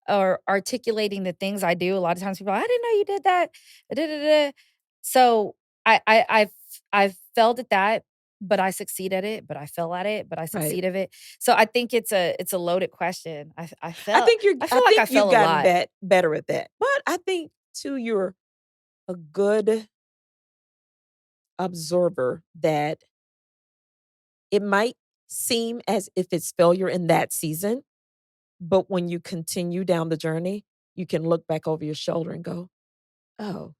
Or articulating the things I do. A lot of times people, "I didn't know you did that." Da, da, da. So I've failed at that, but I succeed at it, but I fail at it, but I Right. succeed at it. So I think it's a loaded question. I I feel like I think you've fell a gotten lot. better at that. But I think too you're a good observer that it might seem as if it's failure in that season, but when you continue down the journey, you can look back over your shoulder and go, "Oh,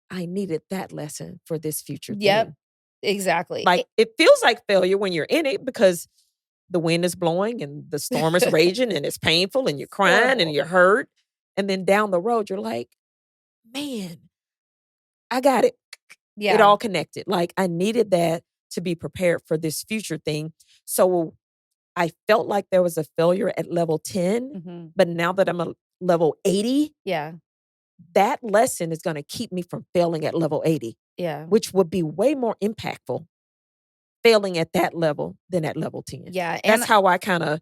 I needed that lesson for this future Yep, thing." exactly. Like, it feels like failure when you're in it because the wind is blowing and the storm is raging and it's painful and you're crying and Horrible. you're hurt. And then down the road, you're like, "Man, I got it." It Yeah. all connected. Like, I needed that to be prepared for this future thing. So I felt like there was a failure at level 10, Mhm. but now that I'm a level 80, Yeah. that lesson is gonna keep me from failing at level 80, Yeah. which would be way more impactful failing at that level than at level 10. Yeah, That's how I kinda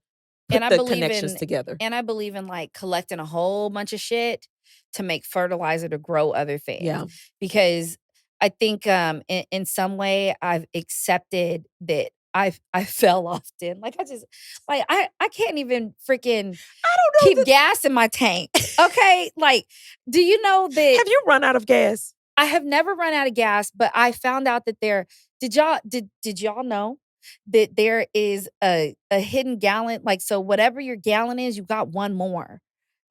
and put I the believe connections in together. and I believe in, like, collecting a whole bunch of shit to make fertilizer to grow other things, Yeah. because I think, in some way, I've accepted that I fell often, like, I just like, I can't even freaking I don't know keep that. gas in my tank, okay? Like, do you know that Have you run out of gas? I have never run out of gas, but I found out that did y'all know that there is a hidden gallon? Like, so whatever your gallon is, you got one more.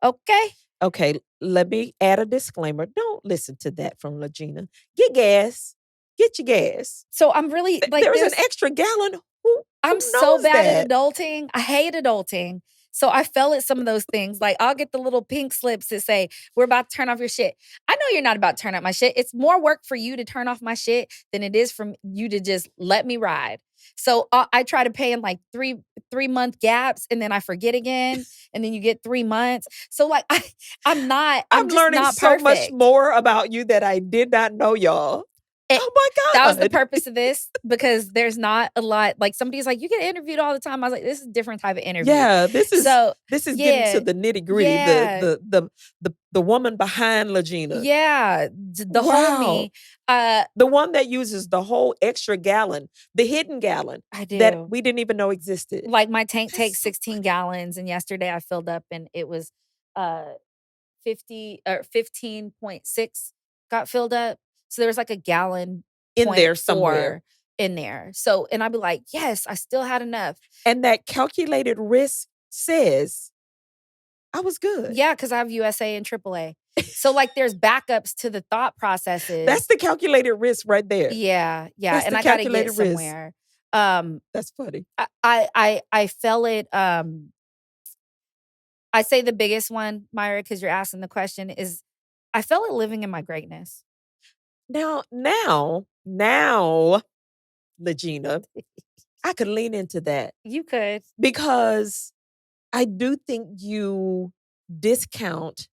Okay? Okay, let me add a disclaimer. Don't listen to that from LaGina. Get gas. Get your gas. So I'm really like There's an extra gallon. Who I'm so knows bad at that? adulting. I hate adulting. So I fell at some of those things. Like I'll get the little pink slips that say, "We're about to turn off your shit." I know you're not about to turn off my shit. It's more work for you to turn off my shit than it is for you to just let me ride. So I try to pay in like 3 month gaps, and then I forget again, and then you get 3 months. So like I'm I'm just learning not so much perfect. more about you that I did not know, y'all. Oh my God. That was the purpose of this, because there's not a lot, like somebody's like, you get interviewed all the time. I was like, this is a different type of interview. Yeah, this is getting to yeah, the nitty-gritty, yeah, the woman behind LaGina. yeah, the Wow. homie. The one that uses the whole extra gallon, the hidden gallon I that do. we didn't even know existed. Like my tank That's takes so 16 funny. gallons, and yesterday I filled up and it was 50 or 15.6 got filled up. So there was like a gallon In point there somewhere. 4 in there. So, and I'd be like, yes, I still had enough. And that calculated risk says, I was good. Yeah, because I have USA and AAA. So like there's backups to the thought processes. That's the calculated risk right there. Yeah, yeah. That's and the I gotta get calculated risk. somewhere. That's funny. I felt it. I say the biggest one, Myra, because you're asking the question, is I felt it living in my greatness. Now, LaGina, I could lean into that. You could. Because I do think you discount.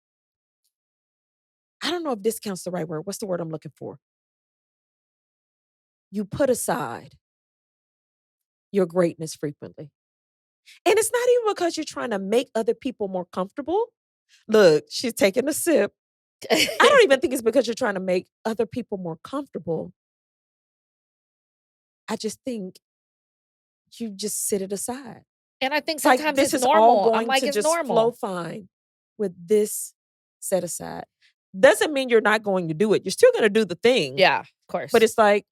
I don't know if discount's the right word. What's the word I'm looking for? You put aside your greatness frequently. And it's not even because you're trying to make other people more comfortable. Look, she's taking a sip. I don't even think it's because you're trying to make other people more comfortable. I just think you just sit it aside. And I think Like, sometimes this it's is all normal. I'm going like, to it's just flow normal. fine with this set aside. Doesn't mean you're not going to do it. You're still going to do the thing. Yeah, of course. But it's like,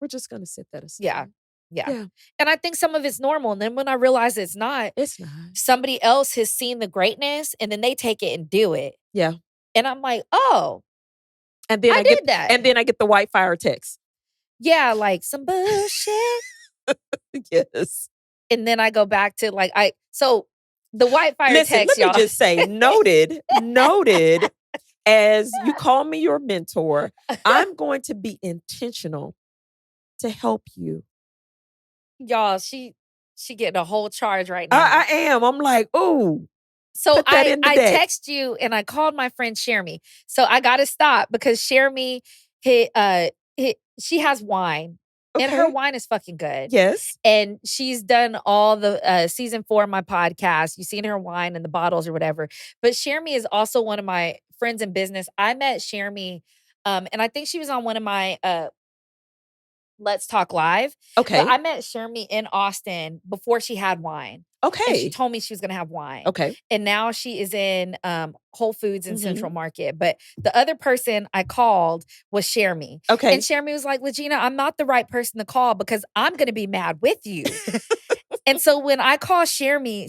we're just going to sit that aside. Yeah. And I think some of it's normal. And then when I realize it's not, somebody else has seen the greatness and then they take it and do it. Yeah. And I'm like, oh, and then I did that. And then I get the white fire text. Yeah, like some bullshit. Yes. And then I go back to so the white fire Listen, text, let me just say, noted, as you call me your mentor, I'm going to be intentional to help you. Y'all, she getting a whole charge right now. I am. I'm like, ooh. So I text you and I called my friend Shermy. So I got to stop because Shermy she has wine. Okay. And her wine is fucking good. Yes. And she's done all the season 4 of my podcast. You've seen her wine and the bottles or whatever. But Shermy is also one of my friends in business. I met Shermy, and I think she was on one of my Let's Talk Live. Okay. But I met Shermy in Austin before she had wine. Okay. And she told me she was going to have wine. Okay. And now she is in Whole Foods in Central Market. But the other person I called was Shermy. Okay. And Shermy was like, LaGina, I'm not the right person to call because I'm going to be mad with you. And so when I call Shermy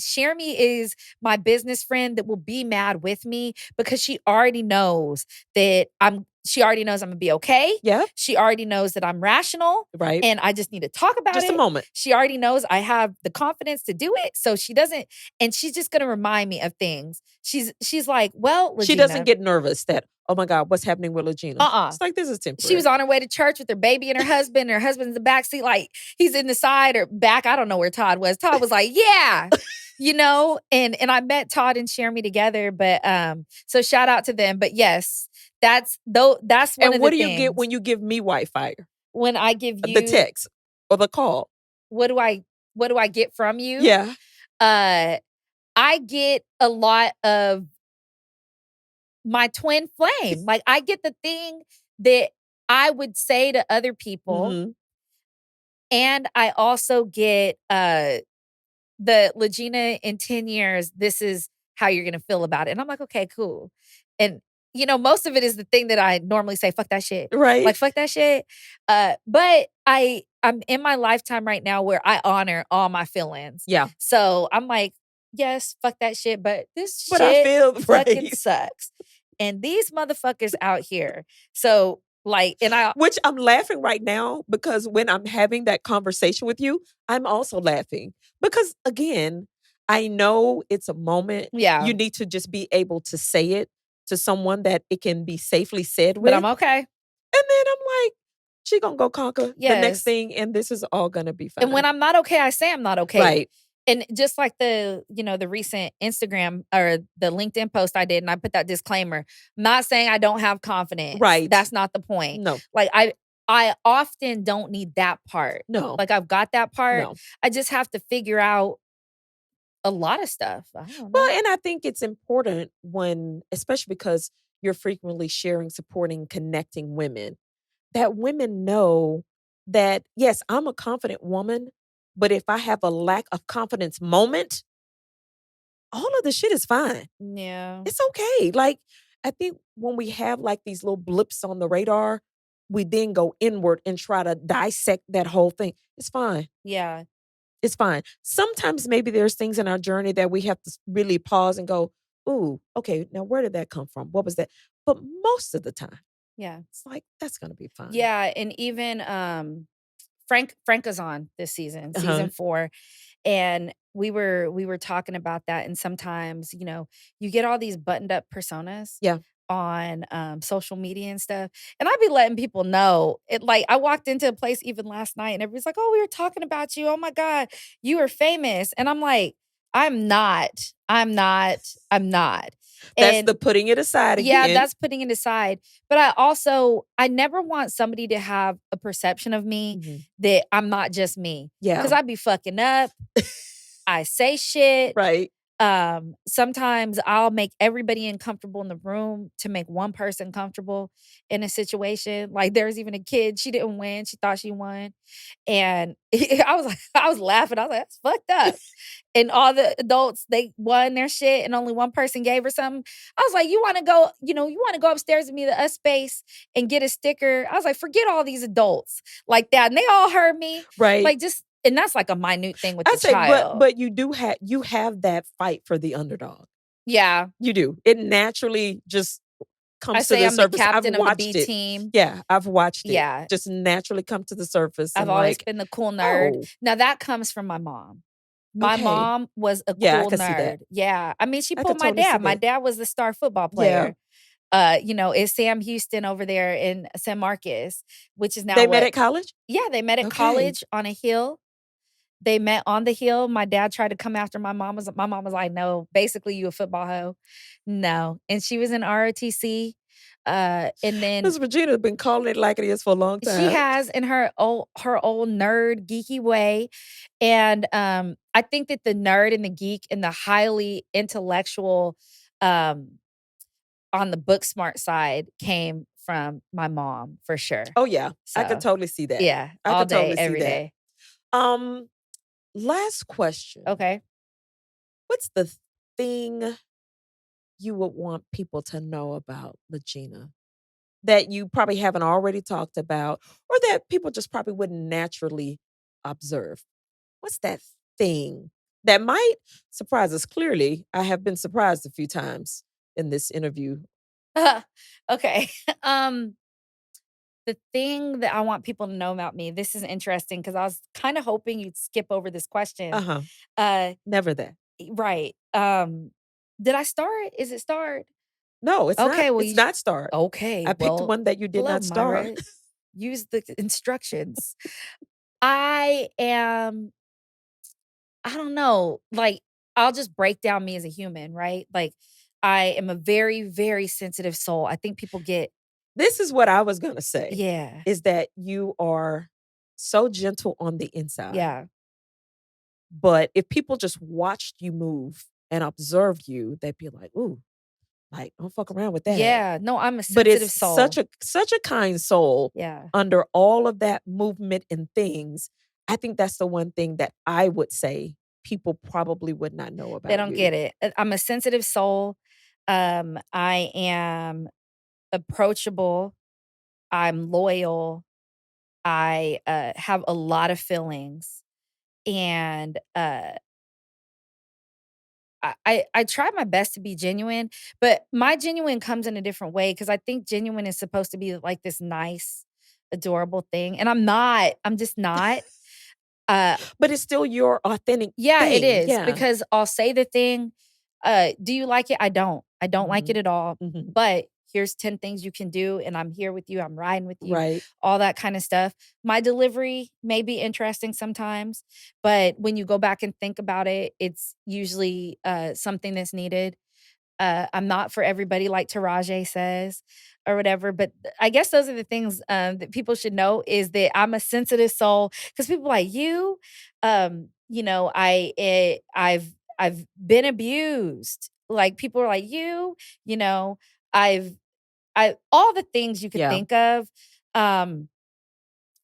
is my business friend that will be mad with me because she already knows that I'm gonna be okay. Yeah. She already knows that I'm rational. Right. And I just need to talk about it. Just a moment. She already knows I have the confidence to do it. So she doesn't, and she's just gonna remind me of things. She's like, well, LaGina. She doesn't get nervous that, oh my God, what's happening with LaGina? It's like, this is temporary. She was on her way to church with her baby and her husband. Her husband's in the backseat, like he's in the side or back. I don't know where Todd was. Todd was like, yeah. And I met Todd and Shermy together, but so shout out to them. But yes, that's one of the things. And what do you get when you give me white fire? When I give you the text or the call? What do I get from you? Yeah. I get a lot of my twin flame. Like I get the thing that I would say to other people. And I also get the LaGina in 10 years, this is how you're going to feel about it. And I'm like, okay, cool. And most of it is the thing that I normally say, fuck that shit. Right. Like, fuck that shit. But I'm in my lifetime right now where I honor all my feelings. Yeah. So I'm like, yes, fuck that shit. But shit I feel fucking sucks. And these motherfuckers out here. So which I'm laughing right now because when I'm having that conversation with you, I'm also laughing because again, I know it's a moment. Yeah. You need to just be able to say it to someone that it can be safely said with. But I'm okay. And then I'm like, she gonna go conquer the next thing and this is all gonna be fine. And when I'm not okay, I say I'm not okay. Right. And just like the recent Instagram or the LinkedIn post I did, and I put that disclaimer, I'm not saying I don't have confidence. Right. That's not the point. No. Like I often don't need that part. No. Like, I've got that part. No. I just have to figure out a lot of stuff. I don't Well, know. and I think it's important when, especially because you're frequently sharing, supporting, connecting women, that women know that, yes, I'm a confident woman, but if I have a lack of confidence moment, all of the shit is fine. Yeah. It's okay. Like, I think when we have like these little blips on the radar, we then go inward and try to dissect that whole thing. It's fine. Yeah. It's fine. Sometimes maybe there's things in our journey that we have to really pause and go, ooh, okay, now where did that come from? What was that? But most of the time, Yeah. it's like, that's going to be fine. Yeah, and even, Frank is on this season, Uh-huh. season 4, and we were talking about that, and sometimes, you get all these buttoned up personas Yeah. on, social media and stuff, and I be letting people know it like, I walked into a place even last night, and everybody's like, "Oh, we were talking about you. Oh my god, you are famous," and I'm like, "I'm not. I'm not. I'm not." That's And the putting it aside yeah, again. that's putting it aside, but I never want somebody to have a perception of me Mhm. that I'm not just me, Yeah. because I be fucking up, I say shit, Right. sometimes I'll make everybody uncomfortable in the room to make one person comfortable in a situation, like, there's even a kid, she didn't win, she thought she won, and I was laughing, I was like, "That's fucked up." And all the adults, they won their shit and only one person gave her something. I was like, you wanna go upstairs with me to us space and get a sticker? I was like, forget all these adults like that. And they all heard me. Right. Like just and that's like a minute thing with I the say, but child. but you have that fight for the underdog. Yeah. You do. It naturally just I comes to say the I'm the surface. I've captain of the B watched it. team. Yeah, I've watched it Yeah. just naturally come to the surface I've and always like, been the cool nerd. oh, Now that comes from my mom. My okay. mom was a Yeah, I cool could see that. nerd. Yeah. I mean, she I pulled could my totally see dad. My that. dad was the star football Yeah. player. It's Sam Houston over there in San Marcos, which is now They met what? at college? Yeah, they met at Okay. college on a hill. They met on the hill. My dad tried to come after my mom was like, "No, basically you a football hoe." No. And she was in ROTC. And then Miss Regina been calling it like it is for a long she time. has in her old nerd geeky way. And I think that the nerd and the geek and the highly intellectual um on the book smart side came from my mom for sure. Oh yeah, I could So, totally see that. yeah, I all could day, totally see every that. day. Um, Last question. Okay. What's the thing you would want people to know about LaGina that you probably haven't already talked about or that people just probably wouldn't naturally observe? What's that thing that might surprise us? Clearly, I have been surprised a few times in this interview. Okay. Um, the thing that I want people to know about me, this is interesting because I was kind of hoping you'd skip over this question. Uh-huh. Uh, Never that. right. Did I start? Is it start? No, it's not. Okay, well, It's not start. okay, I picked well, one that you did hello, not start. Myra. Use the instructions. I am I don't know, like, I'll just break down me as a human, right? Like, I am a very, very sensitive soul. I think people get This is what I was gonna say, yeah, is that you are so gentle on the inside, yeah, but if people just watched you move and observed you, they'd be like, "Ooh, like, don't fuck around with that." yeah. No, I'm a But sensitive it's soul. such a kind soul Yeah. under all of that movement and things. I think that's the one thing that I would say people probably would not know They about don't you. get it. I'm a sensitive soul. I am approachable. I'm loyal. I, have a lot of feelings, and, I try my best to be genuine, but my genuine comes in a different way because I think genuine is supposed to be like this nice, adorable thing, and I'm not. I'm just not. Uh, But it's still your authentic yeah, it thing. is Yeah. because I'll say the thing, "Do you like it?" I don't. I don't like it Mhm. at all, Mhm. but here's 10 things you can do, and I'm here with you, I'm riding with you, Right. all that kinda stuff. My delivery may be interesting sometimes, but when you go back and think about it, it's usually, something that's needed. I'm not for everybody, like Taraji says, or whatever. But I guess those are the things that people should know is that I'm a sensitive soul. Because people are like I've been abused. Like people are like you know, I all the things you could Yeah. think of.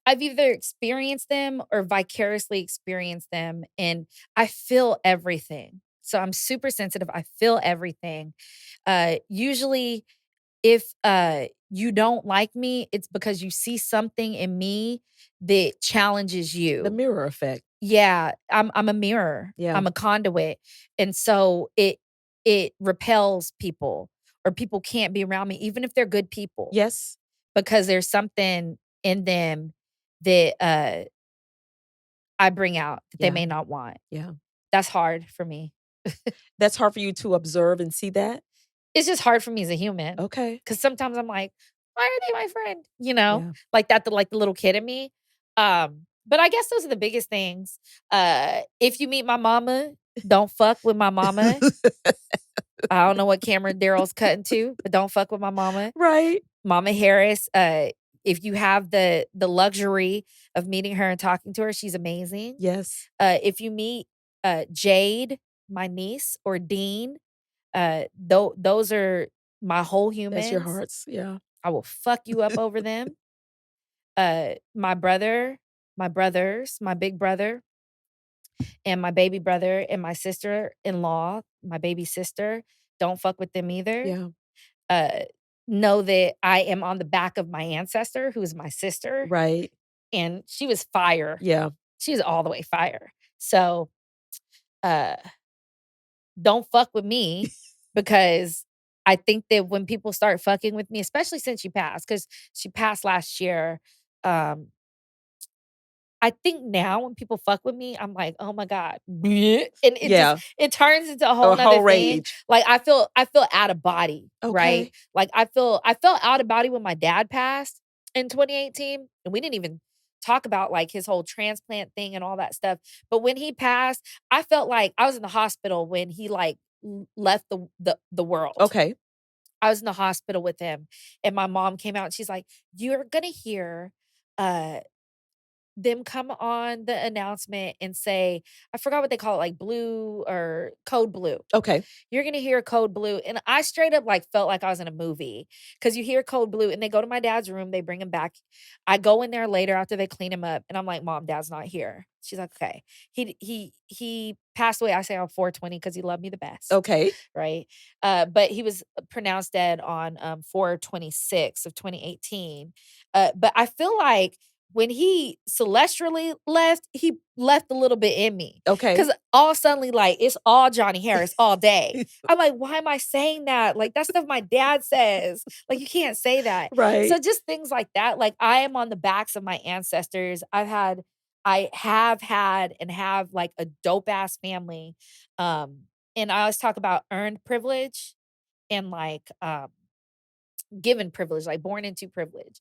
I've either experienced them or vicariously experienced them, and I feel everything. So I'm super sensitive. I feel everything. Usually, if you don't like me, it's because you see something in me that challenges The you. mirror effect. Yeah, I'm a mirror. Yeah. I'm a conduit, and so it repels people, or people can't be around me, even if they're good people, Yes. because there's something in them that I bring out that they Yeah. may not want. Yeah. That's hard for me. That's hard for you to observe and see that? It's just hard for me as a human. Okay. Because sometimes I'm like, "Why are they my friend?" You know? Yeah. Like that, the little kid in me. But I guess those are the biggest things. If you meet my mama, don't fuck with my mama. I don't know what camera Daryl's cutting to, but don't fuck with my mama. Right. Mama Harris, if you have the luxury of meeting her and talking to her, she's amazing. Yes. If you meet Jade, my niece, or Dean, those are my whole That's your humans. hearts. Yeah. I will fuck you up over them. My brother, my brothers, my big brother, and my baby brother, and my sister-in-law, my baby sister, don't fuck with them either. Yeah. Uh, know that I am on the back of my ancestor, who's my sister, Right. and she was fire. Yeah. She was all the way fire. So, uh, don't fuck with me because I think that when people start fucking with me, especially since because she passed last year, um, I think now when people fuck with me, I'm like, "Oh my God." Bleh. And Yeah. it turns into a whole A nother whole thing. rage. Like I feel out of body, right? Okay. Like I felt out of body when my dad passed in 2018. And we didn't even talk about like his whole transplant thing and all that stuff. But when he passed, I felt like I was in the hospital when he like left the world. Okay. I was in the hospital with him, and my mom came out and she's like, "You're gonna hear uh them come on the announcement and say," I forgot what they call it, like blue or code blue. Okay. You're gonna hear code blue. And I straight up like felt like I was in a movie. Cause you hear code blue and they go to my dad's room, they bring him back. I go in there later after they clean him up and I'm like, "Mom, dad's not here." She's like, "Okay." He passed away, I say on 420 because he loved me the best. Okay. Right. But he was pronounced dead on 4/26 of 2018. But I feel like when he celestially left, he left a little bit in me. Okay. Because all suddenly, like, it's all Johnny Harris all day. I'm like, why am I saying that? Like, that's stuff my dad says. Like, you can't say that. Right. So just things like that. Like, I am on the backs of my ancestors. I have had and have like a dope ass family. And I always talk about earned privilege and like given privilege, like born into privilege.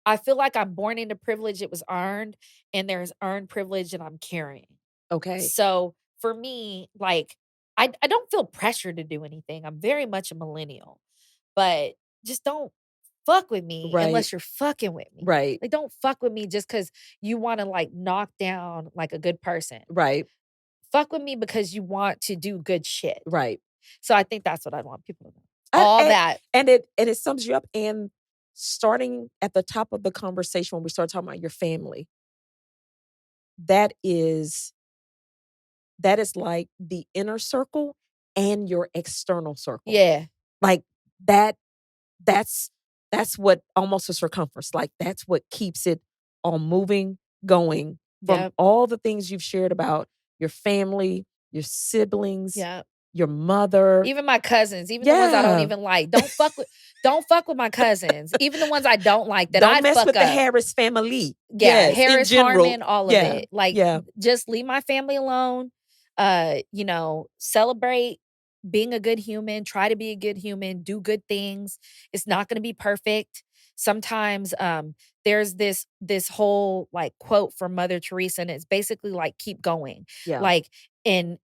I feel like I'm born into privilege, it was earned, and there's earned privilege that I'm carrying. Okay. So for me, like I don't feel pressure to do anything. I'm very much a millennial, but just don't fuck with me Right. unless you're fucking with me. Right. Like don't fuck with me just because you want to like knock down like a good person. Right. Fuck with me because you want to do good shit. Right. So I think that's what I want people to know. All that. And it sums you up. And starting at the top of the conversation when we start talking about your family, that is like the inner circle and your external circle. Yeah. Like that's what almost a circumference. Like that's what keeps it all moving, going from all the things you've shared about your family, your siblings, your mother. Even my cousins, even the ones I don't even like. Don't fuck with my cousins. Even the ones I don't like that don't I'd mess fuck with up. the Harris family. Yeah, Yes, Harris, in general. Harmon, all of it. Like, just leave my family alone. Celebrate being a good human. Try to be a good human. Do good things. It's not going to be perfect. Sometimes there's this whole like quote from Mother Teresa, and it's basically like keep going. Yeah. Like in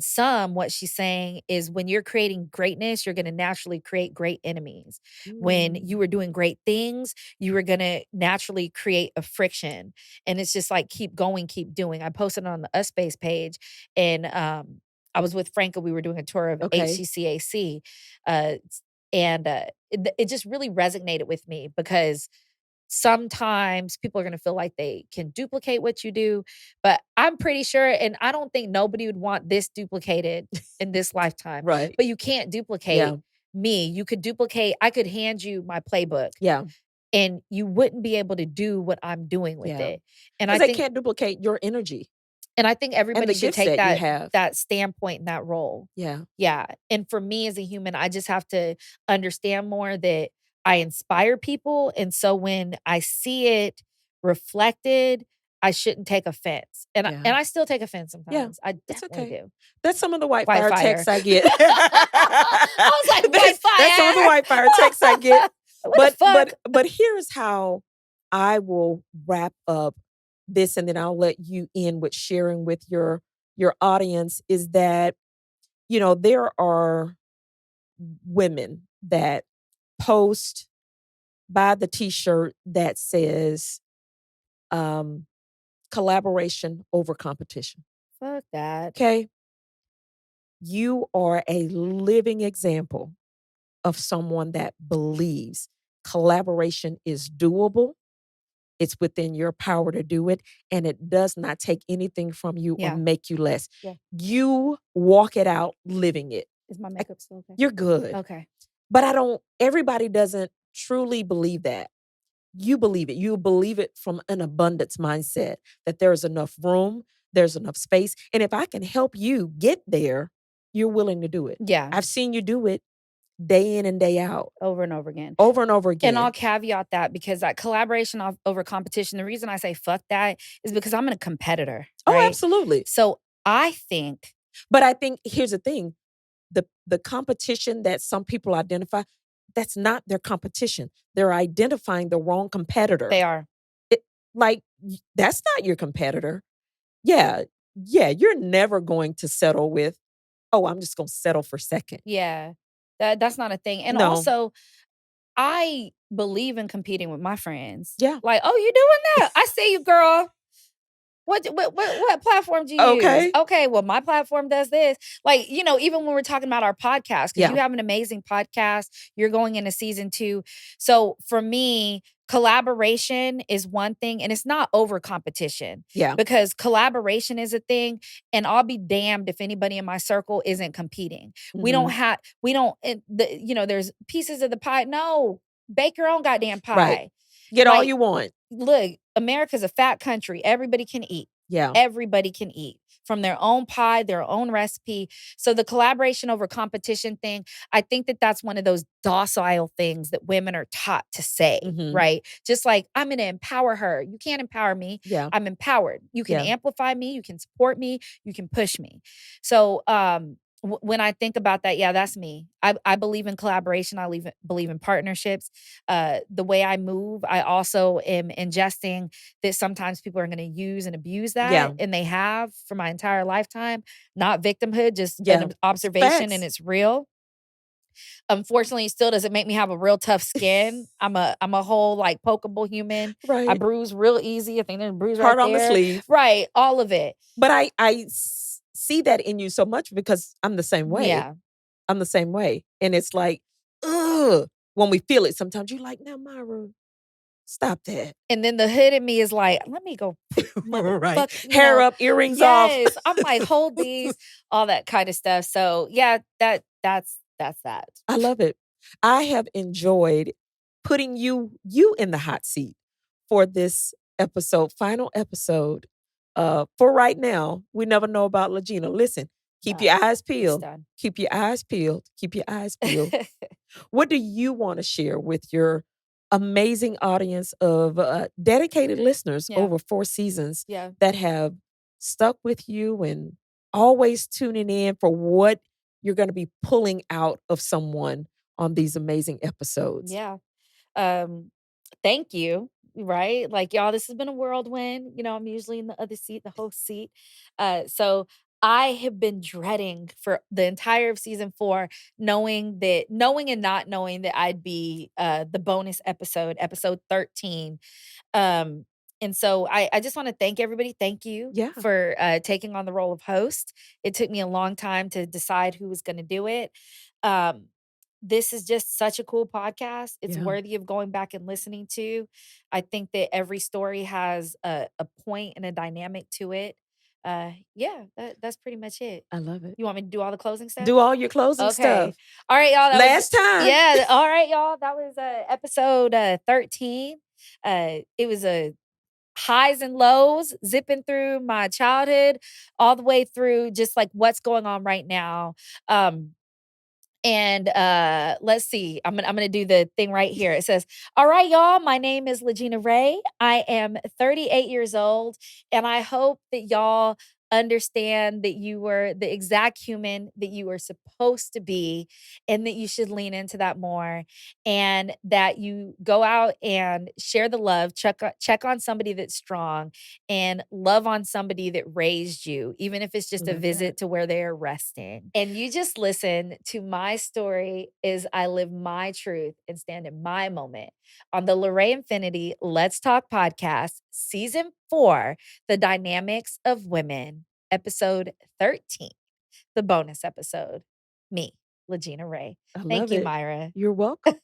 some, what she's saying is when you're creating greatness, you're going to naturally create great enemies. When you were doing great things, you were going to naturally create a friction. And it's just like keep going, keep doing. I posted on the Us Space page, and I was with Franca. We were doing a tour of Okay. HCCAC, and it just really resonated with me because sometimes people are going to feel like they can duplicate what you do, but I'm pretty sure, and I don't think nobody would want this duplicated in this lifetime. Right. But you can't duplicate me. You could duplicate. I could hand you my playbook. Yeah. And you wouldn't be able to do what I'm doing with it. And I Because they think can't duplicate your energy. And I think And everybody the should gifts take that you have. that standpoint and that role. Yeah. Yeah. And for me as a human, I just have to understand more that I inspire people. And so when I see it reflected, I shouldn't take offense. And I still take offense sometimes. I It's definitely okay. do. That's some of the white White fire fire. texts I get. I was like, white fire. That's some of the white fire texts I get. What the fuck? But here's how I will wrap up this, and then I'll let you in with sharing with your audience, is that, you know, there are women that post, buy the t-shirt that says collaboration over competition. Fuck that. Okay. You are a living example of someone that believes collaboration is doable. It's within your power to do it, and it does not take anything from you or make you less. Yeah. You walk it out living it. Is my makeup still okay? You're good. Okay. But everybody doesn't truly believe that. You believe it. You believe it from an abundance mindset, that there's enough room, there's enough space. And if I can help you get there, you're willing to do it. Yeah. I've seen you do it day in and day out. Over and over again. Over and over again. And I'll caveat that because that collaboration over competition, the reason I say fuck that is because I'm a competitor. Oh, right? absolutely. So I think. But I think here's the thing. The competition that some people identify, that's not their competition. They're identifying the wrong competitor. They are. That's not your competitor. Yeah, you're never going to settle with, oh, I'm just going to settle for second. Yeah, that's not a thing. And also, I believe in competing with my friends. Yeah. Like, oh, you doing that? I see you, girl. What platform do you use? Okay, well, my platform does this. Like, you know, even when we're talking about our podcast, because you have an amazing podcast, you're going into season 2. So for me, collaboration is one thing, and it's not over competition. Yeah. Because collaboration is a thing, and I'll be damned if anybody in my circle isn't competing. Mm-hmm. There's pieces of the pie. No, bake your own goddamn pie. Right. Get all you want. Look, America's a fat country. Everybody can eat. Yeah. Everybody can eat from their own pie, their own recipe. So the collaboration over competition thing, I think that that's one of those docile things that women are taught to say, right? Just like, I'm going to empower her. You can't empower me. Yeah. I'm empowered. You can amplify me. You can support me. You can push me. So, when I think about that, that's me. I believe in collaboration. I believe in partnerships. The way I move, I also am ingesting that sometimes people are going to use and abuse that. And they have for my entire lifetime. Not victimhood, just an observation. And it's real. Unfortunately, it still doesn't make me have a real tough skin. I'm a whole like pokeable human. Right. I bruise real easy. I think there's a bruise Heart right on there. the sleeve. Right. All of it. But I see that in you so much because I'm the same way. Yeah. I'm the same way. And it's like, ugh, when we feel it, sometimes you're like, now, Myra, stop that. And then the hood in me is like, let me go. Right. Hair up, earrings off. Yes. I'm like, hold these, all that kind of stuff. So yeah, that's that. I love it. I have enjoyed putting you in the hot seat for this episode, final episode. For right now, we never know about LaGina. Listen, keep your eyes peeled. Keep your eyes peeled. Keep your eyes peeled. What do you want to share with your amazing audience of dedicated listeners over 4 seasons that have stuck with you and always tuning in for what you're going to be pulling out of someone on these amazing episodes? Yeah. Thank you. Right? Like, y'all, this has been a whirlwind. I'm usually in the other seat, the host seat. So I have been dreading for the entire of season 4, knowing and not knowing that I'd be the bonus episode 13. Um, and so I just want to thank everybody. Thank you Yeah. for taking on the role of host. It took me a long time to decide who was going to do it. Um, this is just such a cool podcast. It's Yeah. worthy of going back and listening to. I think that every story has a point and a dynamic to it. Yeah, that's pretty much it. I love it. You want me to do all the closing stuff? Do all your closing Okay. stuff. All right, y'all. Last time. Yeah. All right, y'all. That was episode 13. It was a highs and lows, zipping through my childhood, all the way through just like what's going on right now. And let's see. I'm gonna do the thing right here. It says, "All right, y'all. My name is LaGina Rae. I am 38 years old, and I hope that y'all understand that you were the exact human that you were supposed to be, and that you should lean into that more, and that you go out and share the love, check on somebody that's strong, and love on somebody that raised you, even if it's just a Love that. visit to where they are resting. And you just listen to my story as I live my truth and stand in my moment on the LaRae Infinity Let's Talk podcast, season 4, The Dynamics of Women, episode 13, the bonus episode. Me, LaGina Rae. I Thank love you, it. Myra. You're welcome.